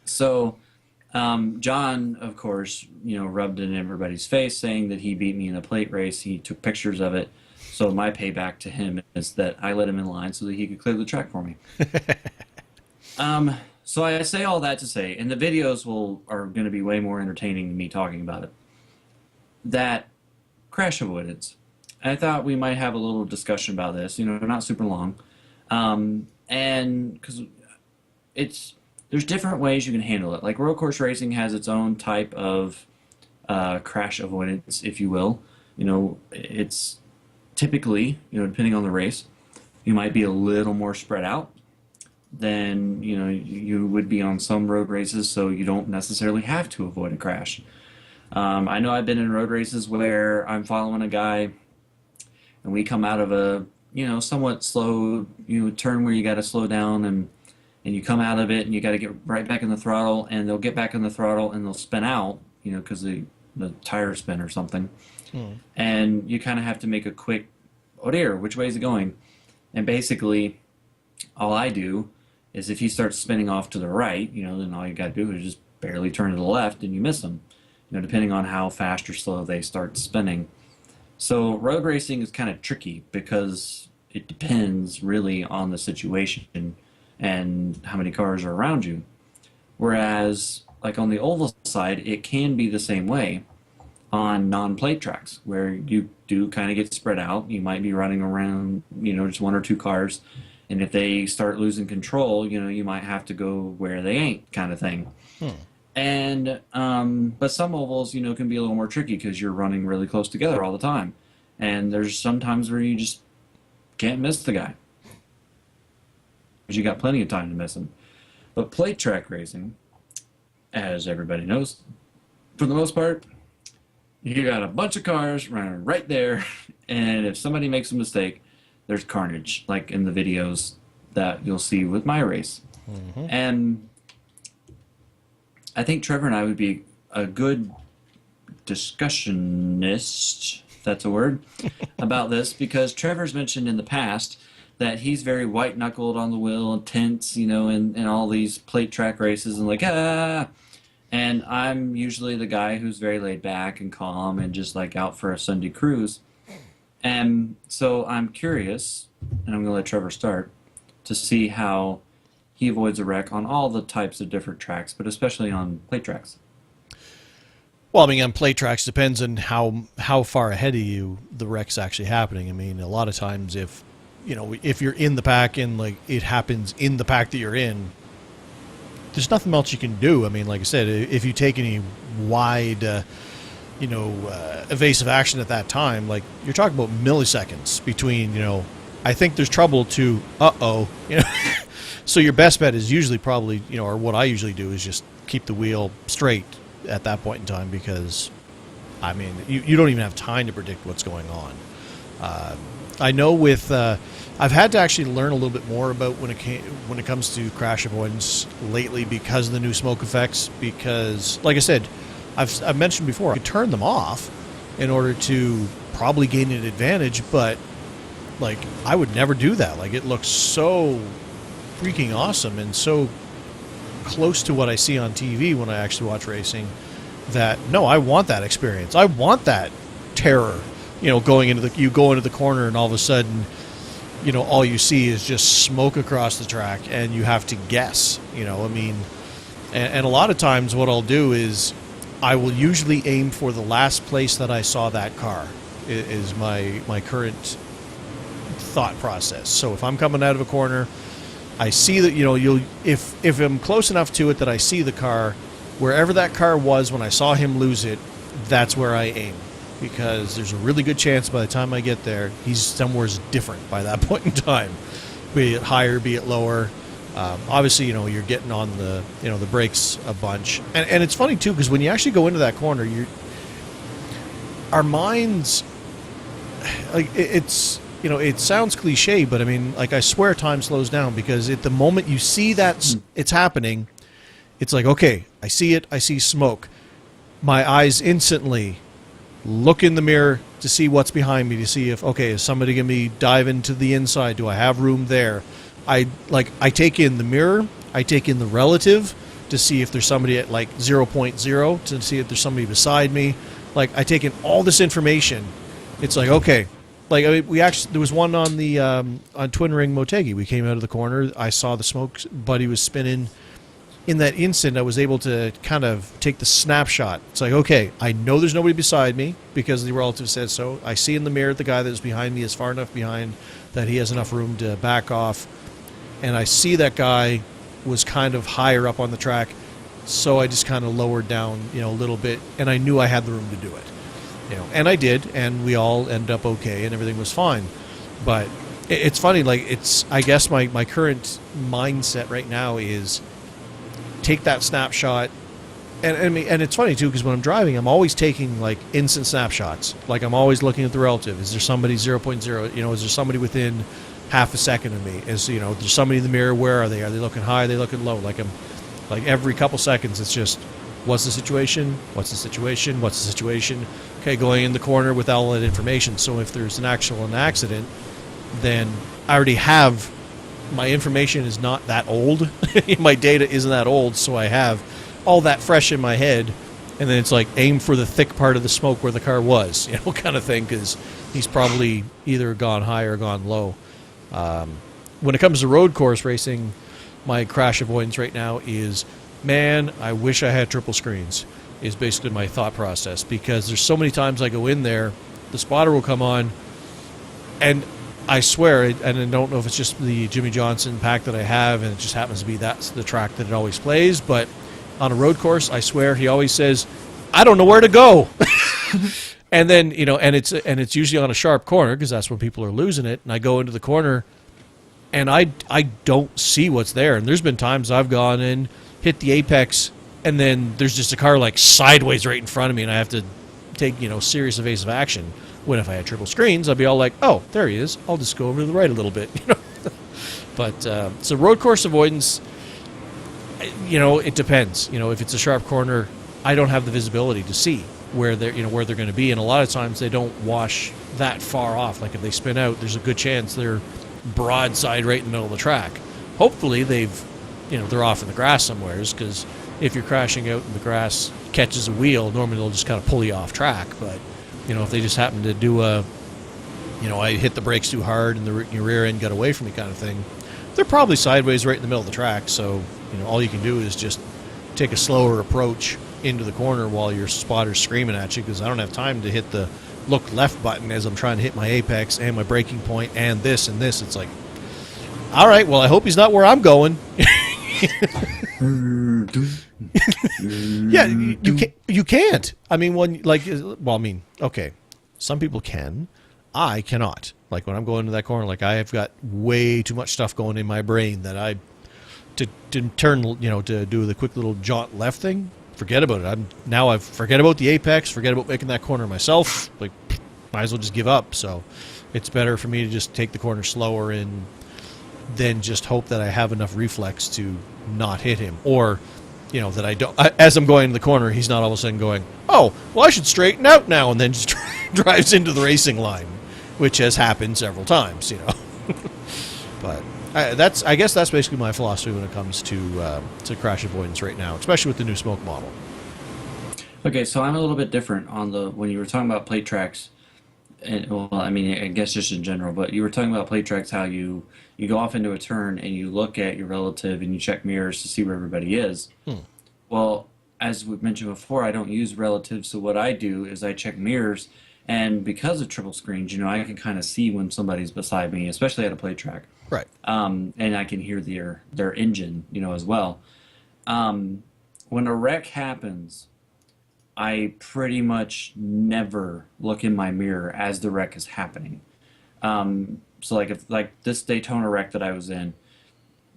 So John, of course, rubbed it in everybody's face, saying that he beat me in a plate race. He took pictures of it. So my payback to him is that I let him in line so that he could clear the track for me. So I say all that to say, and the videos are going to be way more entertaining than me talking about it, that crash avoidance. I thought we might have a little discussion about this, not super long. And because there's different ways you can handle it. Like road course racing has its own type of crash avoidance, if you will. It's typically, depending on the race, you might be a little more spread out than, you would be on some road races, so you don't necessarily have to avoid a crash. I know I've been in road races where I'm following a guy, and we come out of a, somewhat slow, turn where you got to slow down, and you come out of it, and you got to get right back in the throttle, and they'll get back in the throttle, and they'll spin out, because the tires spin or something. And you kind of have to make a quick, oh dear, which way is it going? And basically, all I do is if he starts spinning off to the right, then all you got to do is just barely turn to the left, and you miss him, depending on how fast or slow they start spinning. So road racing is kind of tricky because it depends really on the situation and how many cars are around you. Whereas, like on the oval side, it can be the same way on non-plate tracks where you do kind of get spread out. You might be running around, just 1 or 2 cars, And if they start losing control, you might have to go where they ain't, kind of thing. And but some ovals, can be a little more tricky because you're running really close together all the time, and there's some times where you just can't miss the guy because you got plenty of time to miss him. But plate track racing, as everybody knows, for the most part, you got a bunch of cars running right there, and if somebody makes a mistake, there's carnage, like in the videos that you'll see with my race. And I think Trevor and I would be a good discussionist, if that's a word, about this, because Trevor's mentioned in the past that he's very white-knuckled on the wheel and tense, in all these plate track races and like, ah. And I'm usually the guy who's very laid back and calm and just like out for a Sunday cruise. And so I'm curious, and I'm going to let Trevor start, to see how he avoids a wreck on all the types of different tracks, but especially on plate tracks. Well, I mean, on plate tracks depends on how far ahead of you the wreck's actually happening. I mean, a lot of times if you're in the pack and like it happens in the pack that you're in, there's nothing else you can do. I mean, like I said, if you take any wide, evasive action at that time, like you're talking about milliseconds between, I think there's trouble to, So your best bet is usually probably, or what I usually do is just keep the wheel straight at that point in time because, I mean, you don't even have time to predict what's going on. I know with, I've had to actually learn a little bit more about when it comes to crash avoidance lately because of the new smoke effects. Because, like I said, I've mentioned before, I could turn them off in order to probably gain an advantage, but like I would never do that. Like it looks so freaking awesome and so close to what I see on TV when I actually watch racing that no, I want that experience. I want that terror, going into you go into the corner and all of a sudden, all you see is just smoke across the track and you have to guess, I mean, and a lot of times what I'll do is I will usually aim for the last place that I saw that car is my current thought process. So if I'm coming out of a corner, I see that, if I'm close enough to it that I see the car, wherever that car was when I saw him lose it, that's where I aim. Because there's a really good chance by the time I get there, he's somewhere different by that point in time. Be it higher, be it lower. Obviously, you're getting on the brakes a bunch. And it's funny, too, because when you actually go into that corner, our minds, like, it's... it sounds cliche, but I mean, like I swear time slows down because at the moment you see that it's happening, it's like, okay, I see it, I see smoke. My eyes instantly look in the mirror to see what's behind me, to see if, okay, is somebody going to be diving to the inside? Do I have room there? I take in the mirror, I take in the relative to see if there's somebody at like 0.0, to see if there's somebody beside me. Like I take in all this information. It's like, okay. Like, I mean, there was one on the on Twin Ring Motegi. We came out of the corner. I saw the smoke. Buddy was spinning. In that instant, I was able to kind of take the snapshot. It's like, okay, I know there's nobody beside me because the relative said so. I see in the mirror the guy that is behind me is far enough behind that he has enough room to back off. And I see that guy was kind of higher up on the track. So I just kind of lowered down, a little bit. And I knew I had the room to do it. And I did, and we all ended up okay, and everything was fine. But it's funny, like I guess my current mindset right now is take that snapshot, and it's funny too because when I'm driving, I'm always taking like instant snapshots. Like I'm always looking at the relative. Is there somebody 0.0? Is there somebody within half a second of me? Is there's somebody in the mirror? Where are they? Are they looking high? Are they looking low? Like every couple seconds, it's just. What's the situation? What's the situation? What's the situation? Okay, going in the corner with all that information. So if there's an accident, then I already have my information is not that old. My data isn't that old, so I have all that fresh in my head. And then it's like aim for the thick part of the smoke where the car was, kind of thing, because he's probably either gone high or gone low. When it comes to road course racing, my crash avoidance right now is... Man, I wish I had triple screens, is basically my thought process, because there's so many times I go in there, the spotter will come on, and I swear, and I don't know if it's just the Jimmy Johnson pack that I have, and it just happens to be that's the track that it always plays. But on a road course, I swear he always says, "I don't know where to go," and then and it's usually on a sharp corner because that's when people are losing it. And I go into the corner, and I don't see what's there. And there's been times I've gone in, hit the apex, and then there's just a car like sideways right in front of me, and I have to take serious evasive action. When if I had triple screens, I'd be all like, "Oh, there he is. I'll just go over to the right a little bit." But so road course avoidance, it depends. If it's a sharp corner, I don't have the visibility to see where they're going to be, and a lot of times they don't wash that far off. Like if they spin out, there's a good chance they're broadside right in the middle of the track. Hopefully they're off in the grass somewheres, because if you're crashing out and the grass catches a wheel, normally they'll just kind of pull you off track. But if they just happen to do I hit the brakes too hard and the rear end got away from me kind of thing, they're probably sideways right in the middle of the track. So, all you can do is just take a slower approach into the corner while your spotter's screaming at you, because I don't have time to hit the look left button as I'm trying to hit my apex and my braking point and this and this. It's like, all right, well, I hope he's not where I'm going. Yeah, you can't. I mean, okay, some people can. I cannot. Like when I'm going to that corner, like I have got way too much stuff going in my brain that to turn, to do the quick little jaunt left thing. Forget about it. I forget about the apex. Forget about making that corner myself. Like, might as well just give up. So, it's better for me to just take the corner slower and then just hope that I have enough reflex to not hit him, or that I don't. As I'm going to the corner, he's not all of a sudden going, "Oh, well, I should straighten out now," and then just drives into the racing line, which has happened several times. But I guess that's basically my philosophy when it comes to crash avoidance right now, especially with the new smoke model. Okay, so I'm a little bit different on when you were talking about plate tracks. And, well, I mean, I guess just in general, but you were talking about plate tracks, how you go off into a turn and you look at your relative and you check mirrors to see where everybody is. Well, as we've mentioned before, I don't use relatives, so what I do is I check mirrors, and because of triple screens, I can kind of see when somebody's beside me, especially at a plate track. Right. And I can hear their engine, as well. When a wreck happens, I pretty much never look in my mirror as the wreck is happening. So if this Daytona wreck that I was in,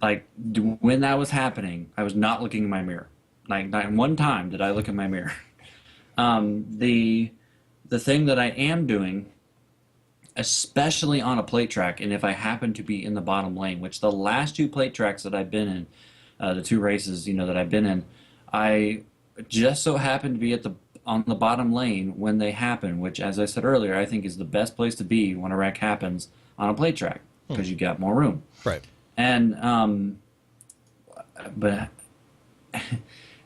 when that was happening, I was not looking in my mirror. Not one time did I look in my mirror. The thing that I am doing, especially on a plate track, and if I happen to be in the bottom lane, which the last two plate tracks that I've been in, the two races that I've been in, I just so happened to be on the bottom lane when they happen, which, as I said earlier, I think is the best place to be when a wreck happens on a plate track, because you got more room. Right. And but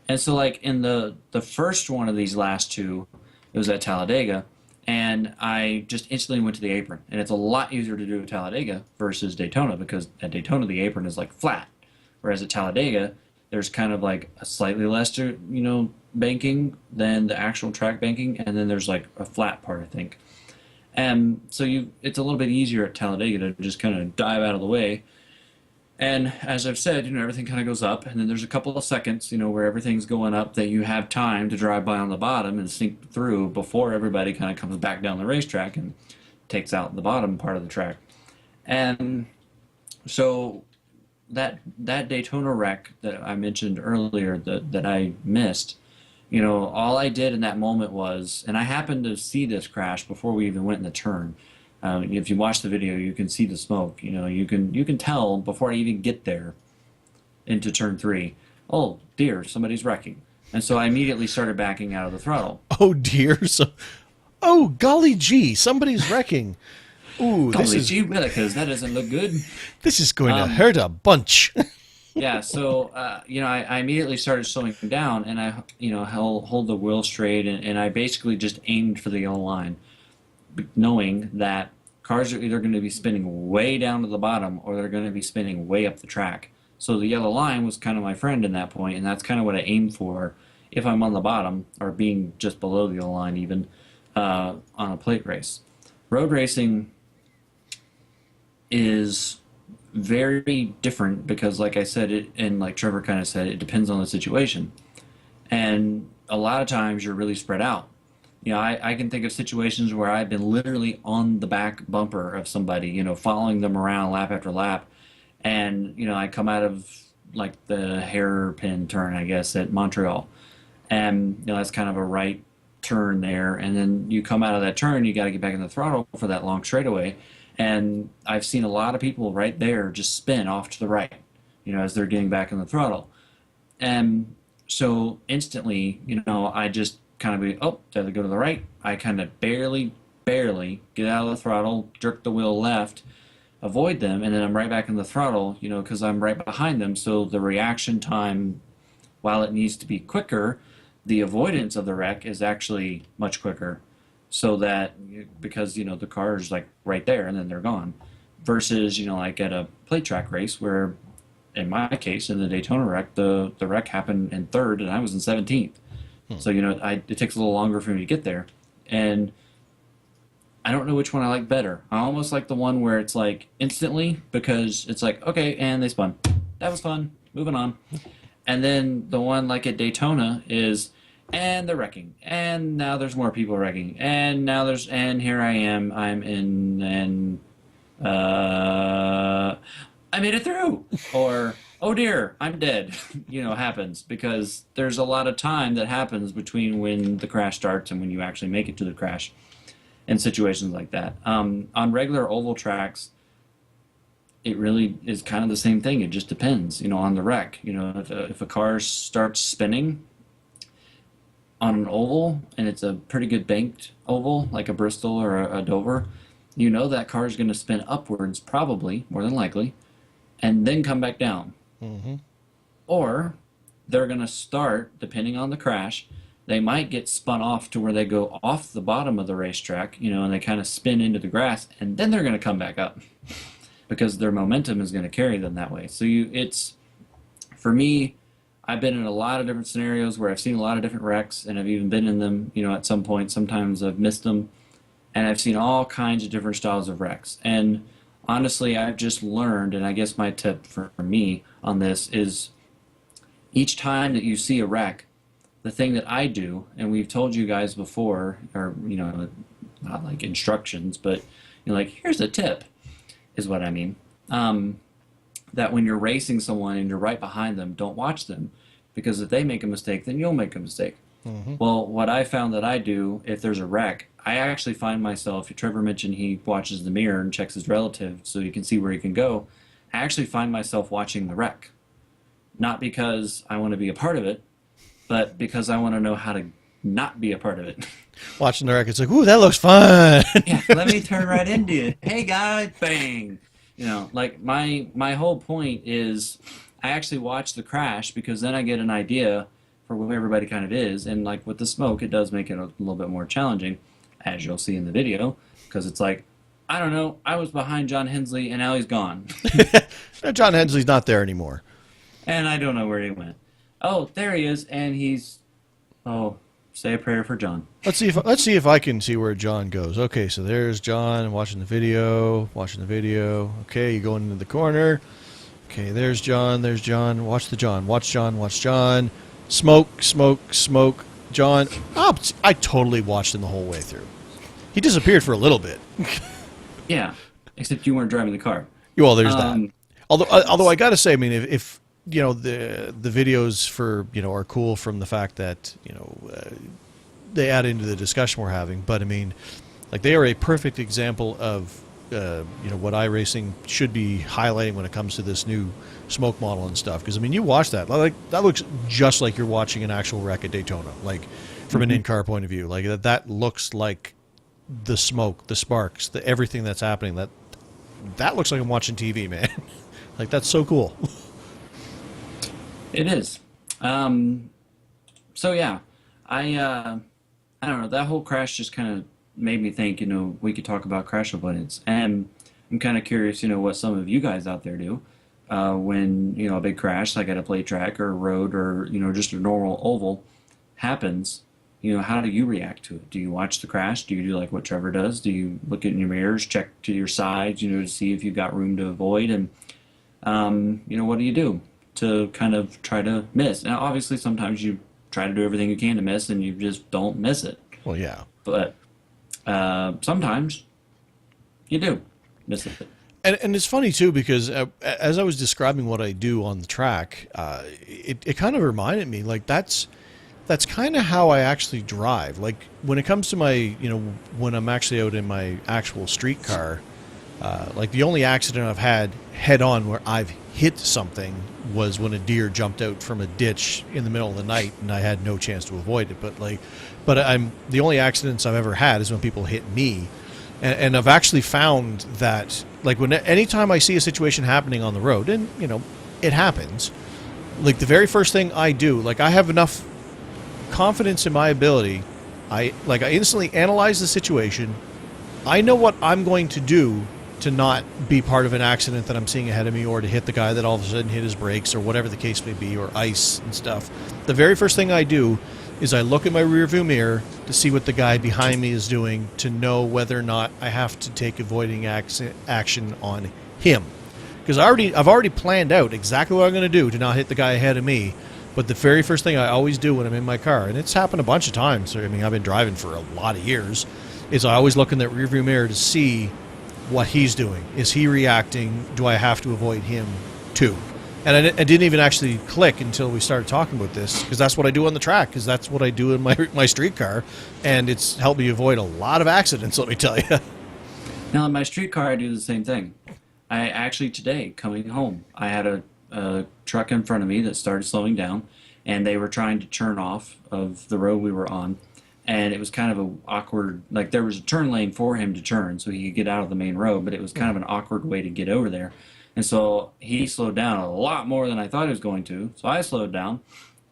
and so in the first one of these last two, it was at Talladega, and I just instantly went to the apron, and it's a lot easier to do at Talladega versus Daytona, because at Daytona the apron is flat, whereas at Talladega there's kind of a slightly lesser banking than the actual track banking, and then there's a flat part, I think. And so it's a little bit easier at Talladega to just kind of dive out of the way. And as I've said, everything kind of goes up, and then there's a couple of seconds, where everything's going up that you have time to drive by on the bottom and sink through before everybody kind of comes back down the racetrack and takes out the bottom part of the track. And so that Daytona wreck that I mentioned earlier that I missed, all I did in that moment was, and I happened to see this crash before we even went in the turn. If you watch the video, you can see the smoke. You can tell before I even get there into turn 3. Oh dear, somebody's wrecking, and so I immediately started backing out of the throttle. Oh dear, oh golly gee, somebody's wrecking. Ooh, golly gee, because that doesn't look good. This is going to hurt a bunch. Yeah, so I immediately started slowing down, and I hold the wheel straight, and I basically just aimed for the yellow line, knowing that cars are either going to be spinning way down to the bottom or they're going to be spinning way up the track. So the yellow line was kind of my friend in that point, and that's kind of what I aimed for if I'm on the bottom or being just below the yellow line even on a plate race. Road racing, is very different because, like I said, it and like Trevor kind of said, it depends on the situation. And a lot of times you're really spread out. I can think of situations where I've been literally on the back bumper of somebody, following them around lap after lap. And, I come out of like the hairpin turn, I guess, at Montreal. And, that's kind of a right turn there. And then you come out of that turn, you got to get back in the throttle for that long straightaway. And I've seen a lot of people right there just spin off to the right, as they're getting back in the throttle. And so instantly, I just kind of be, oh, did I go to the right? I kind of barely get out of the throttle, jerk the wheel left, avoid them, and then I'm right back in the throttle, because I'm right behind them. So the reaction time, while it needs to be quicker, the avoidance of the wreck is actually much quicker. So that, because, the car is like right there and then they're gone. Versus, like at a plate track race where, in my case, in the Daytona wreck, the wreck happened in third and I was in 17th. So, it takes a little longer for me to get there. And I don't know which one I like better. I almost like the one where it's like instantly, because it's like, okay, and they spun. That was fun. Moving on. And then the one like at Daytona is, and they're wrecking. And now there's more people wrecking. And now and here I am. I'm in, and I made it through. Or, oh dear, I'm dead. Happens because there's a lot of time that happens between when the crash starts and when you actually make it to the crash in situations like that. On regular oval tracks, it really is kind of the same thing. It just depends, on the wreck. If a car starts spinning on an oval and it's a pretty good banked oval, like a Bristol or a Dover, that car is going to spin upwards, probably, more than likely, and then come back down. Mm-hmm. Or they're going to start, depending on the crash, they might get spun off to where they go off the bottom of the racetrack, and they kind of spin into the grass, and then they're going to come back up because their momentum is going to carry them that way. So for me, I've been in a lot of different scenarios where I've seen a lot of different wrecks, and I've even been in them, at some point. Sometimes I've missed them, and I've seen all kinds of different styles of wrecks. And honestly, I've just learned, and I guess my tip for me on this is each time that you see a wreck, the thing that I do, and we've told you guys before, or, not like instructions, but, like, here's a tip, is what I mean. That when you're racing someone and you're right behind them, don't watch them. Because if they make a mistake, then you'll make a mistake. Mm-hmm. Well, what I found that I do, if there's a wreck, I actually find myself, Trevor mentioned he watches the mirror and checks his relative so he can see where he can go. I actually find myself watching the wreck. Not because I want to be a part of it, but because I want to know how to not be a part of it. Watching the wreck, it's like, ooh, that looks fun. Yeah, let me turn right into it. Hey, guys, bang. Like my whole point is I actually watch the crash because then I get an idea for where everybody kind of is. And like with the smoke, it does make it a little bit more challenging, as you'll see in the video, because it's like, I don't know, I was behind John Hensley and now he's gone. John Hensley's not there anymore. And I don't know where he went. Oh, there he is, and say a prayer for John. Let's see if I can see where John goes. Okay, so there's John watching the video. Okay, you going into the corner. Okay, there's John. Watch John. Smoke. John. Oh, I totally watched him the whole way through. He disappeared for a little bit. Yeah, except you weren't driving the car. Well, there's that. Although I got to say, I mean, if the videos for are cool from the fact that they add into the discussion we're having, but I mean, like they are a perfect example of what iRacing should be highlighting when it comes to this new smoke model and stuff. Because I mean, you watch that, like that looks just like you're watching an actual wreck at Daytona, like from an in-car point of view. Like that looks like the smoke, the sparks, everything that's happening. That looks like I'm watching TV, man. Like that's so cool. It is. So yeah, I don't know. That whole crash just kind of made me think, we could talk about crash avoidance. And I'm kind of curious, what some of you guys out there do when, a big crash, like at a plate track or a road or, just a normal oval happens. how do you react to it? Do you watch the crash? Do you do like what Trevor does? Do you look in your mirrors, check to your sides, to see if you've got room to avoid? And, what do you do to kind of try to miss? Now, obviously, sometimes you try to do everything you can to miss and you just don't miss it. Well, yeah. But sometimes you do miss it. And it's funny too, because as I was describing what I do on the track, it kind of reminded me, like, that's kind of how I actually drive. Like, when it comes to my, when I'm actually out in my actual street car, like, the only accident I've had head on where I've hit something was when a deer jumped out from a ditch in the middle of the night and I had no chance to avoid it. But I'm the only accidents I've ever had is when people hit me. And I've actually found that, like, anytime I see a situation happening on the road, and, it happens, like, the very first thing I do, like, I have enough confidence in my ability, I instantly analyze the situation. I know what I'm going to do to not be part of an accident that I'm seeing ahead of me, or to hit the guy that all of a sudden hit his brakes, or whatever the case may be, or ice and stuff. The very first thing I do is I look in my rearview mirror to see what the guy behind me is doing, to know whether or not I have to take avoiding action on him. Because I've already planned out exactly what I'm going to do to not hit the guy ahead of me. But the very first thing I always do when I'm in my car, and it's happened a bunch of times, I mean, I've been driving for a lot of years, is I always look in that rearview mirror to see what he's doing. Is he reacting? Do I have to avoid him too? And I didn't even actually click until we started talking about this, because that's what I do on the track, because that's what I do in my street car, and it's helped me avoid a lot of accidents, let me tell you. Now, in my street car, I do the same thing. I actually, today, coming home, I had a truck in front of me that started slowing down, and they were trying to turn off of the road we were on, and it was kind of an awkward, like, there was a turn lane for him to turn so he could get out of the main road, but it was kind of an awkward way to get over there. And so he slowed down a lot more than I thought he was going to. So I slowed down.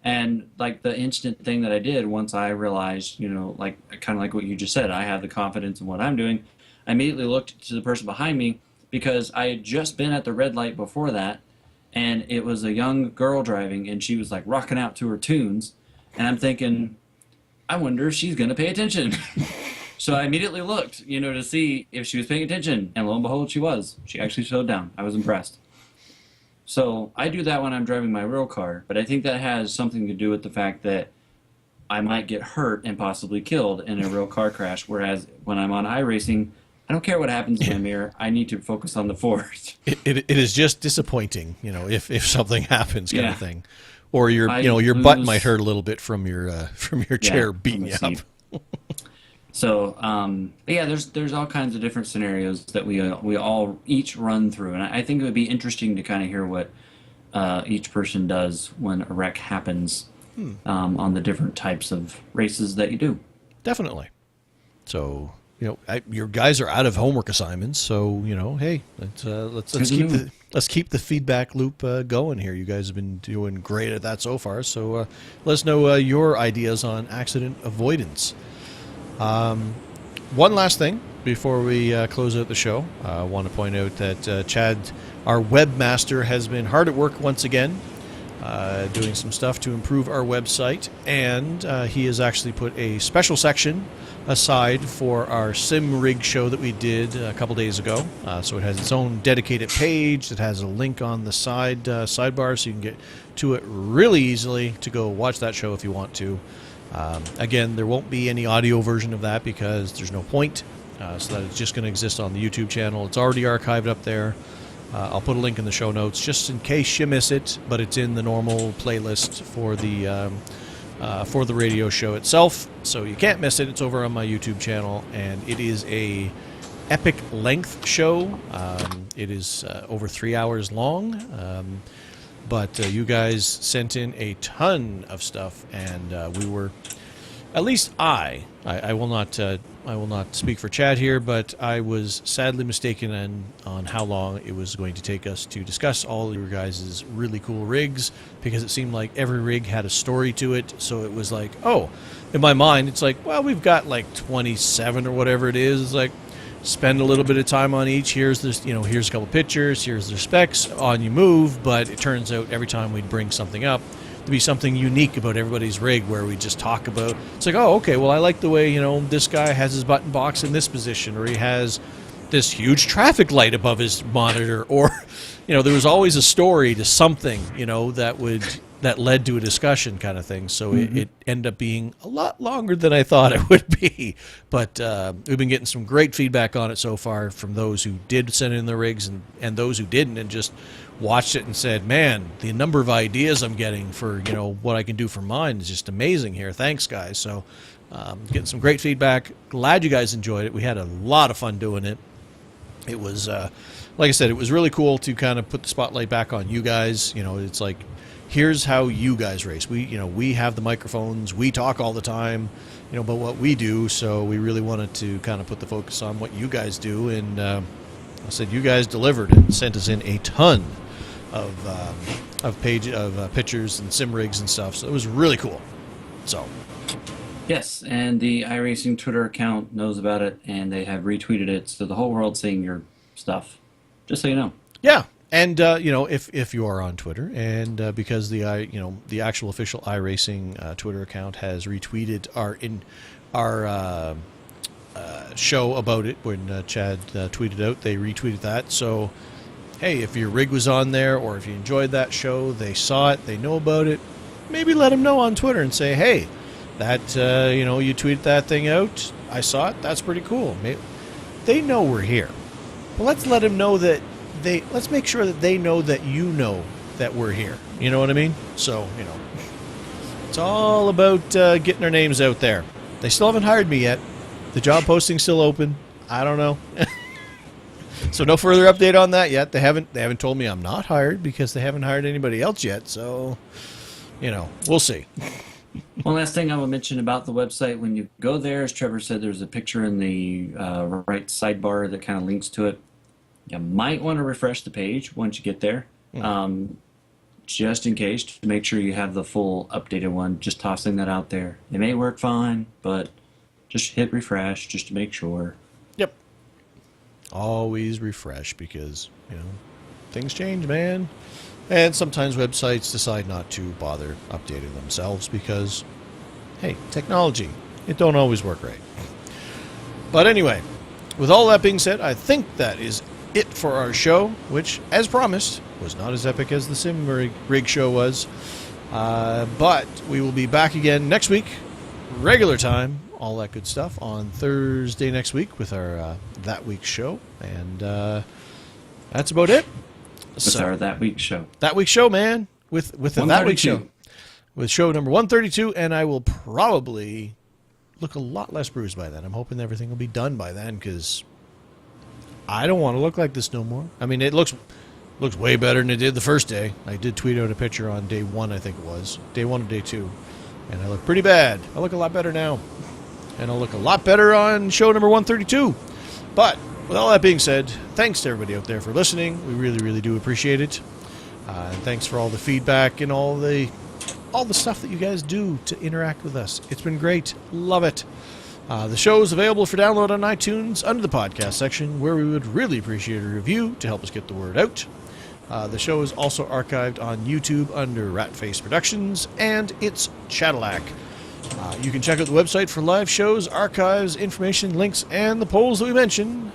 And like the instant thing that I did once I realized, like kind of like what you just said, I have the confidence in what I'm doing. I immediately looked to the person behind me, because I had just been at the red light before that. And it was a young girl driving, and she was like rocking out to her tunes. And I'm thinking, I wonder if she's going to pay attention. So I immediately looked, to see if she was paying attention, and lo and behold, she was. She actually slowed down. I was impressed. So I do that when I'm driving my real car, but I think that has something to do with the fact that I might get hurt and possibly killed in a real car crash, whereas when I'm on iRacing, I don't care what happens in my mirror. I need to focus on the force. It is just disappointing, if something happens, kind of thing, or your butt might hurt a little bit from your chair beating you up. So, but yeah, there's all kinds of different scenarios that we all each run through, and I think it would be interesting to kind of hear what each person does when a wreck happens on the different types of races that you do. Definitely. So, your guys are out of homework assignments, so hey, let's keep the feedback loop going here. You guys have been doing great at that so far. So let us know your ideas on accident avoidance. One last thing before we close out the show. I want to point out that Chad, our webmaster, has been hard at work once again, doing some stuff to improve our website, and he has actually put a special section aside for our sim rig show that we did a couple days ago. So it has its own dedicated page. It has a link on the sidebar, so you can get to it really easily to go watch that show if you want to. Again, there won't be any audio version of that because there's no point, so that it's just going to exist on the YouTube channel. It's already archived up there. I'll put a link in the show notes just in case you miss it, but it's in the normal playlist for the radio show itself, so you can't miss it. It's over on my YouTube channel, and it is a epic length show. It is over 3 hours long. But you guys sent in a ton of stuff, and we were, at least I will not speak for Chad here, but I was sadly mistaken on how long it was going to take us to discuss all your guys' really cool rigs, because it seemed like every rig had a story to it. So it was like, oh, in my mind, it's like, well, we've got like 27 or whatever it is. It's like, spend a little bit of time on each. Here's this, here's a couple pictures, here's their specs, on you move. But it turns out every time we'd bring something up, to be something unique about everybody's rig where we just talk about, it's like, oh, okay, well, I like the way, this guy has his button box in this position, or he has this huge traffic light above his monitor, or, there was always a story to something, that led to a discussion kind of thing. So it ended up being a lot longer than I thought it would be. But we've been getting some great feedback on it so far from those who did send in their rigs and those who didn't and just watched it and said, man, the number of ideas I'm getting for, what I can do for mine is just amazing here. Thanks, guys. So getting some great feedback. Glad you guys enjoyed it. We had a lot of fun doing it. It was, like I said, it was really cool to kind of put the spotlight back on you guys. It's like, here's how you guys race. We have the microphones. We talk all the time, about what we do. So we really wanted to kind of put the focus on what you guys do. And I said you guys delivered and sent us in a ton of pictures and sim rigs and stuff. So it was really cool. So. Yes, and the iRacing Twitter account knows about it, and they have retweeted it, so the whole world's seeing your stuff. Just so you know. Yeah. And if you are on Twitter, and because the actual official iRacing Twitter account has retweeted our show about it when Chad tweeted out, they retweeted that. So, hey, if your rig was on there, or if you enjoyed that show, they saw it, they know about it. Maybe let them know on Twitter and say, hey, that you tweeted that thing out. I saw it. That's pretty cool. Maybe, they know we're here. But let's let them know that. Let's make sure that they know that that we're here. You know what I mean? So, it's all about getting our names out there. They still haven't hired me yet. The job posting's still open. I don't know. So no further update on that yet. They haven't told me I'm not hired because they haven't hired anybody else yet. So, we'll see. One last thing I will mention about the website. When you go there, as Trevor said, there's a picture in the right sidebar that kind of links to it. You might want to refresh the page once you get there, just in case, to make sure you have the full updated one. Just tossing that out there. It may work fine, but just hit refresh just to make sure. Yep. Always refresh because, things change, man. And sometimes websites decide not to bother updating themselves because, hey, technology, it don't always work right. But anyway, with all that being said, I think that is it for our show, which, as promised, was not as epic as the Sim Rig show was. But we will be back again next week, regular time, all that good stuff, on Thursday next week with our That Week's show. And that's about it. With our That Week's show. That Week's show, man. With the That Week's show. With show number 132, and I will probably look a lot less bruised by then. I'm hoping everything will be done by then, because I don't want to look like this no more. I mean, it looks way better than it did the first day. I did tweet out a picture on day 1, I think it was. Day 1 or day 2. And I look pretty bad. I look a lot better now. And I'll look a lot better on show number 132. But, with all that being said, thanks to everybody out there for listening. We really, really do appreciate it. And thanks for all the feedback and all the stuff that you guys do to interact with us. It's been great. Love it. The show is available for download on iTunes under the podcast section, where we would really appreciate a review to help us get the word out. The show is also archived on YouTube under Ratface Productions, and it's Cadillac. You can check out the website for live shows, archives, information, links, and the polls that we mentioned.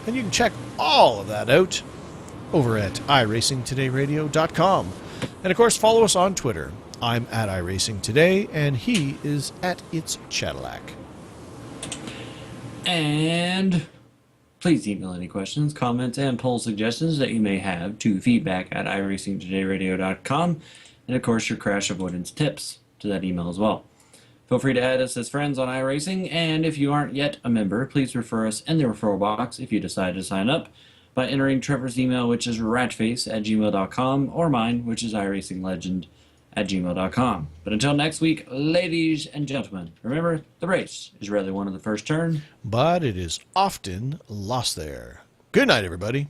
And you can check all of that out over at iRacingTodayRadio.com. And of course, follow us on Twitter. I'm at iRacingToday, and he is at It's Cadillac. And please email any questions, comments, and poll suggestions that you may have to feedback@iRacingTodayRadio.com. And of course, your crash avoidance tips to that email as well. Feel free to add us as friends on iRacing, and if you aren't yet a member, please refer us in the referral box if you decide to sign up by entering Trevor's email, which is ratface@gmail.com, or mine, which is iRacingLegend@gmail.com. But until next week, ladies and gentlemen, remember, the race is rarely won in the first turn, but it is often lost there. Good night, everybody.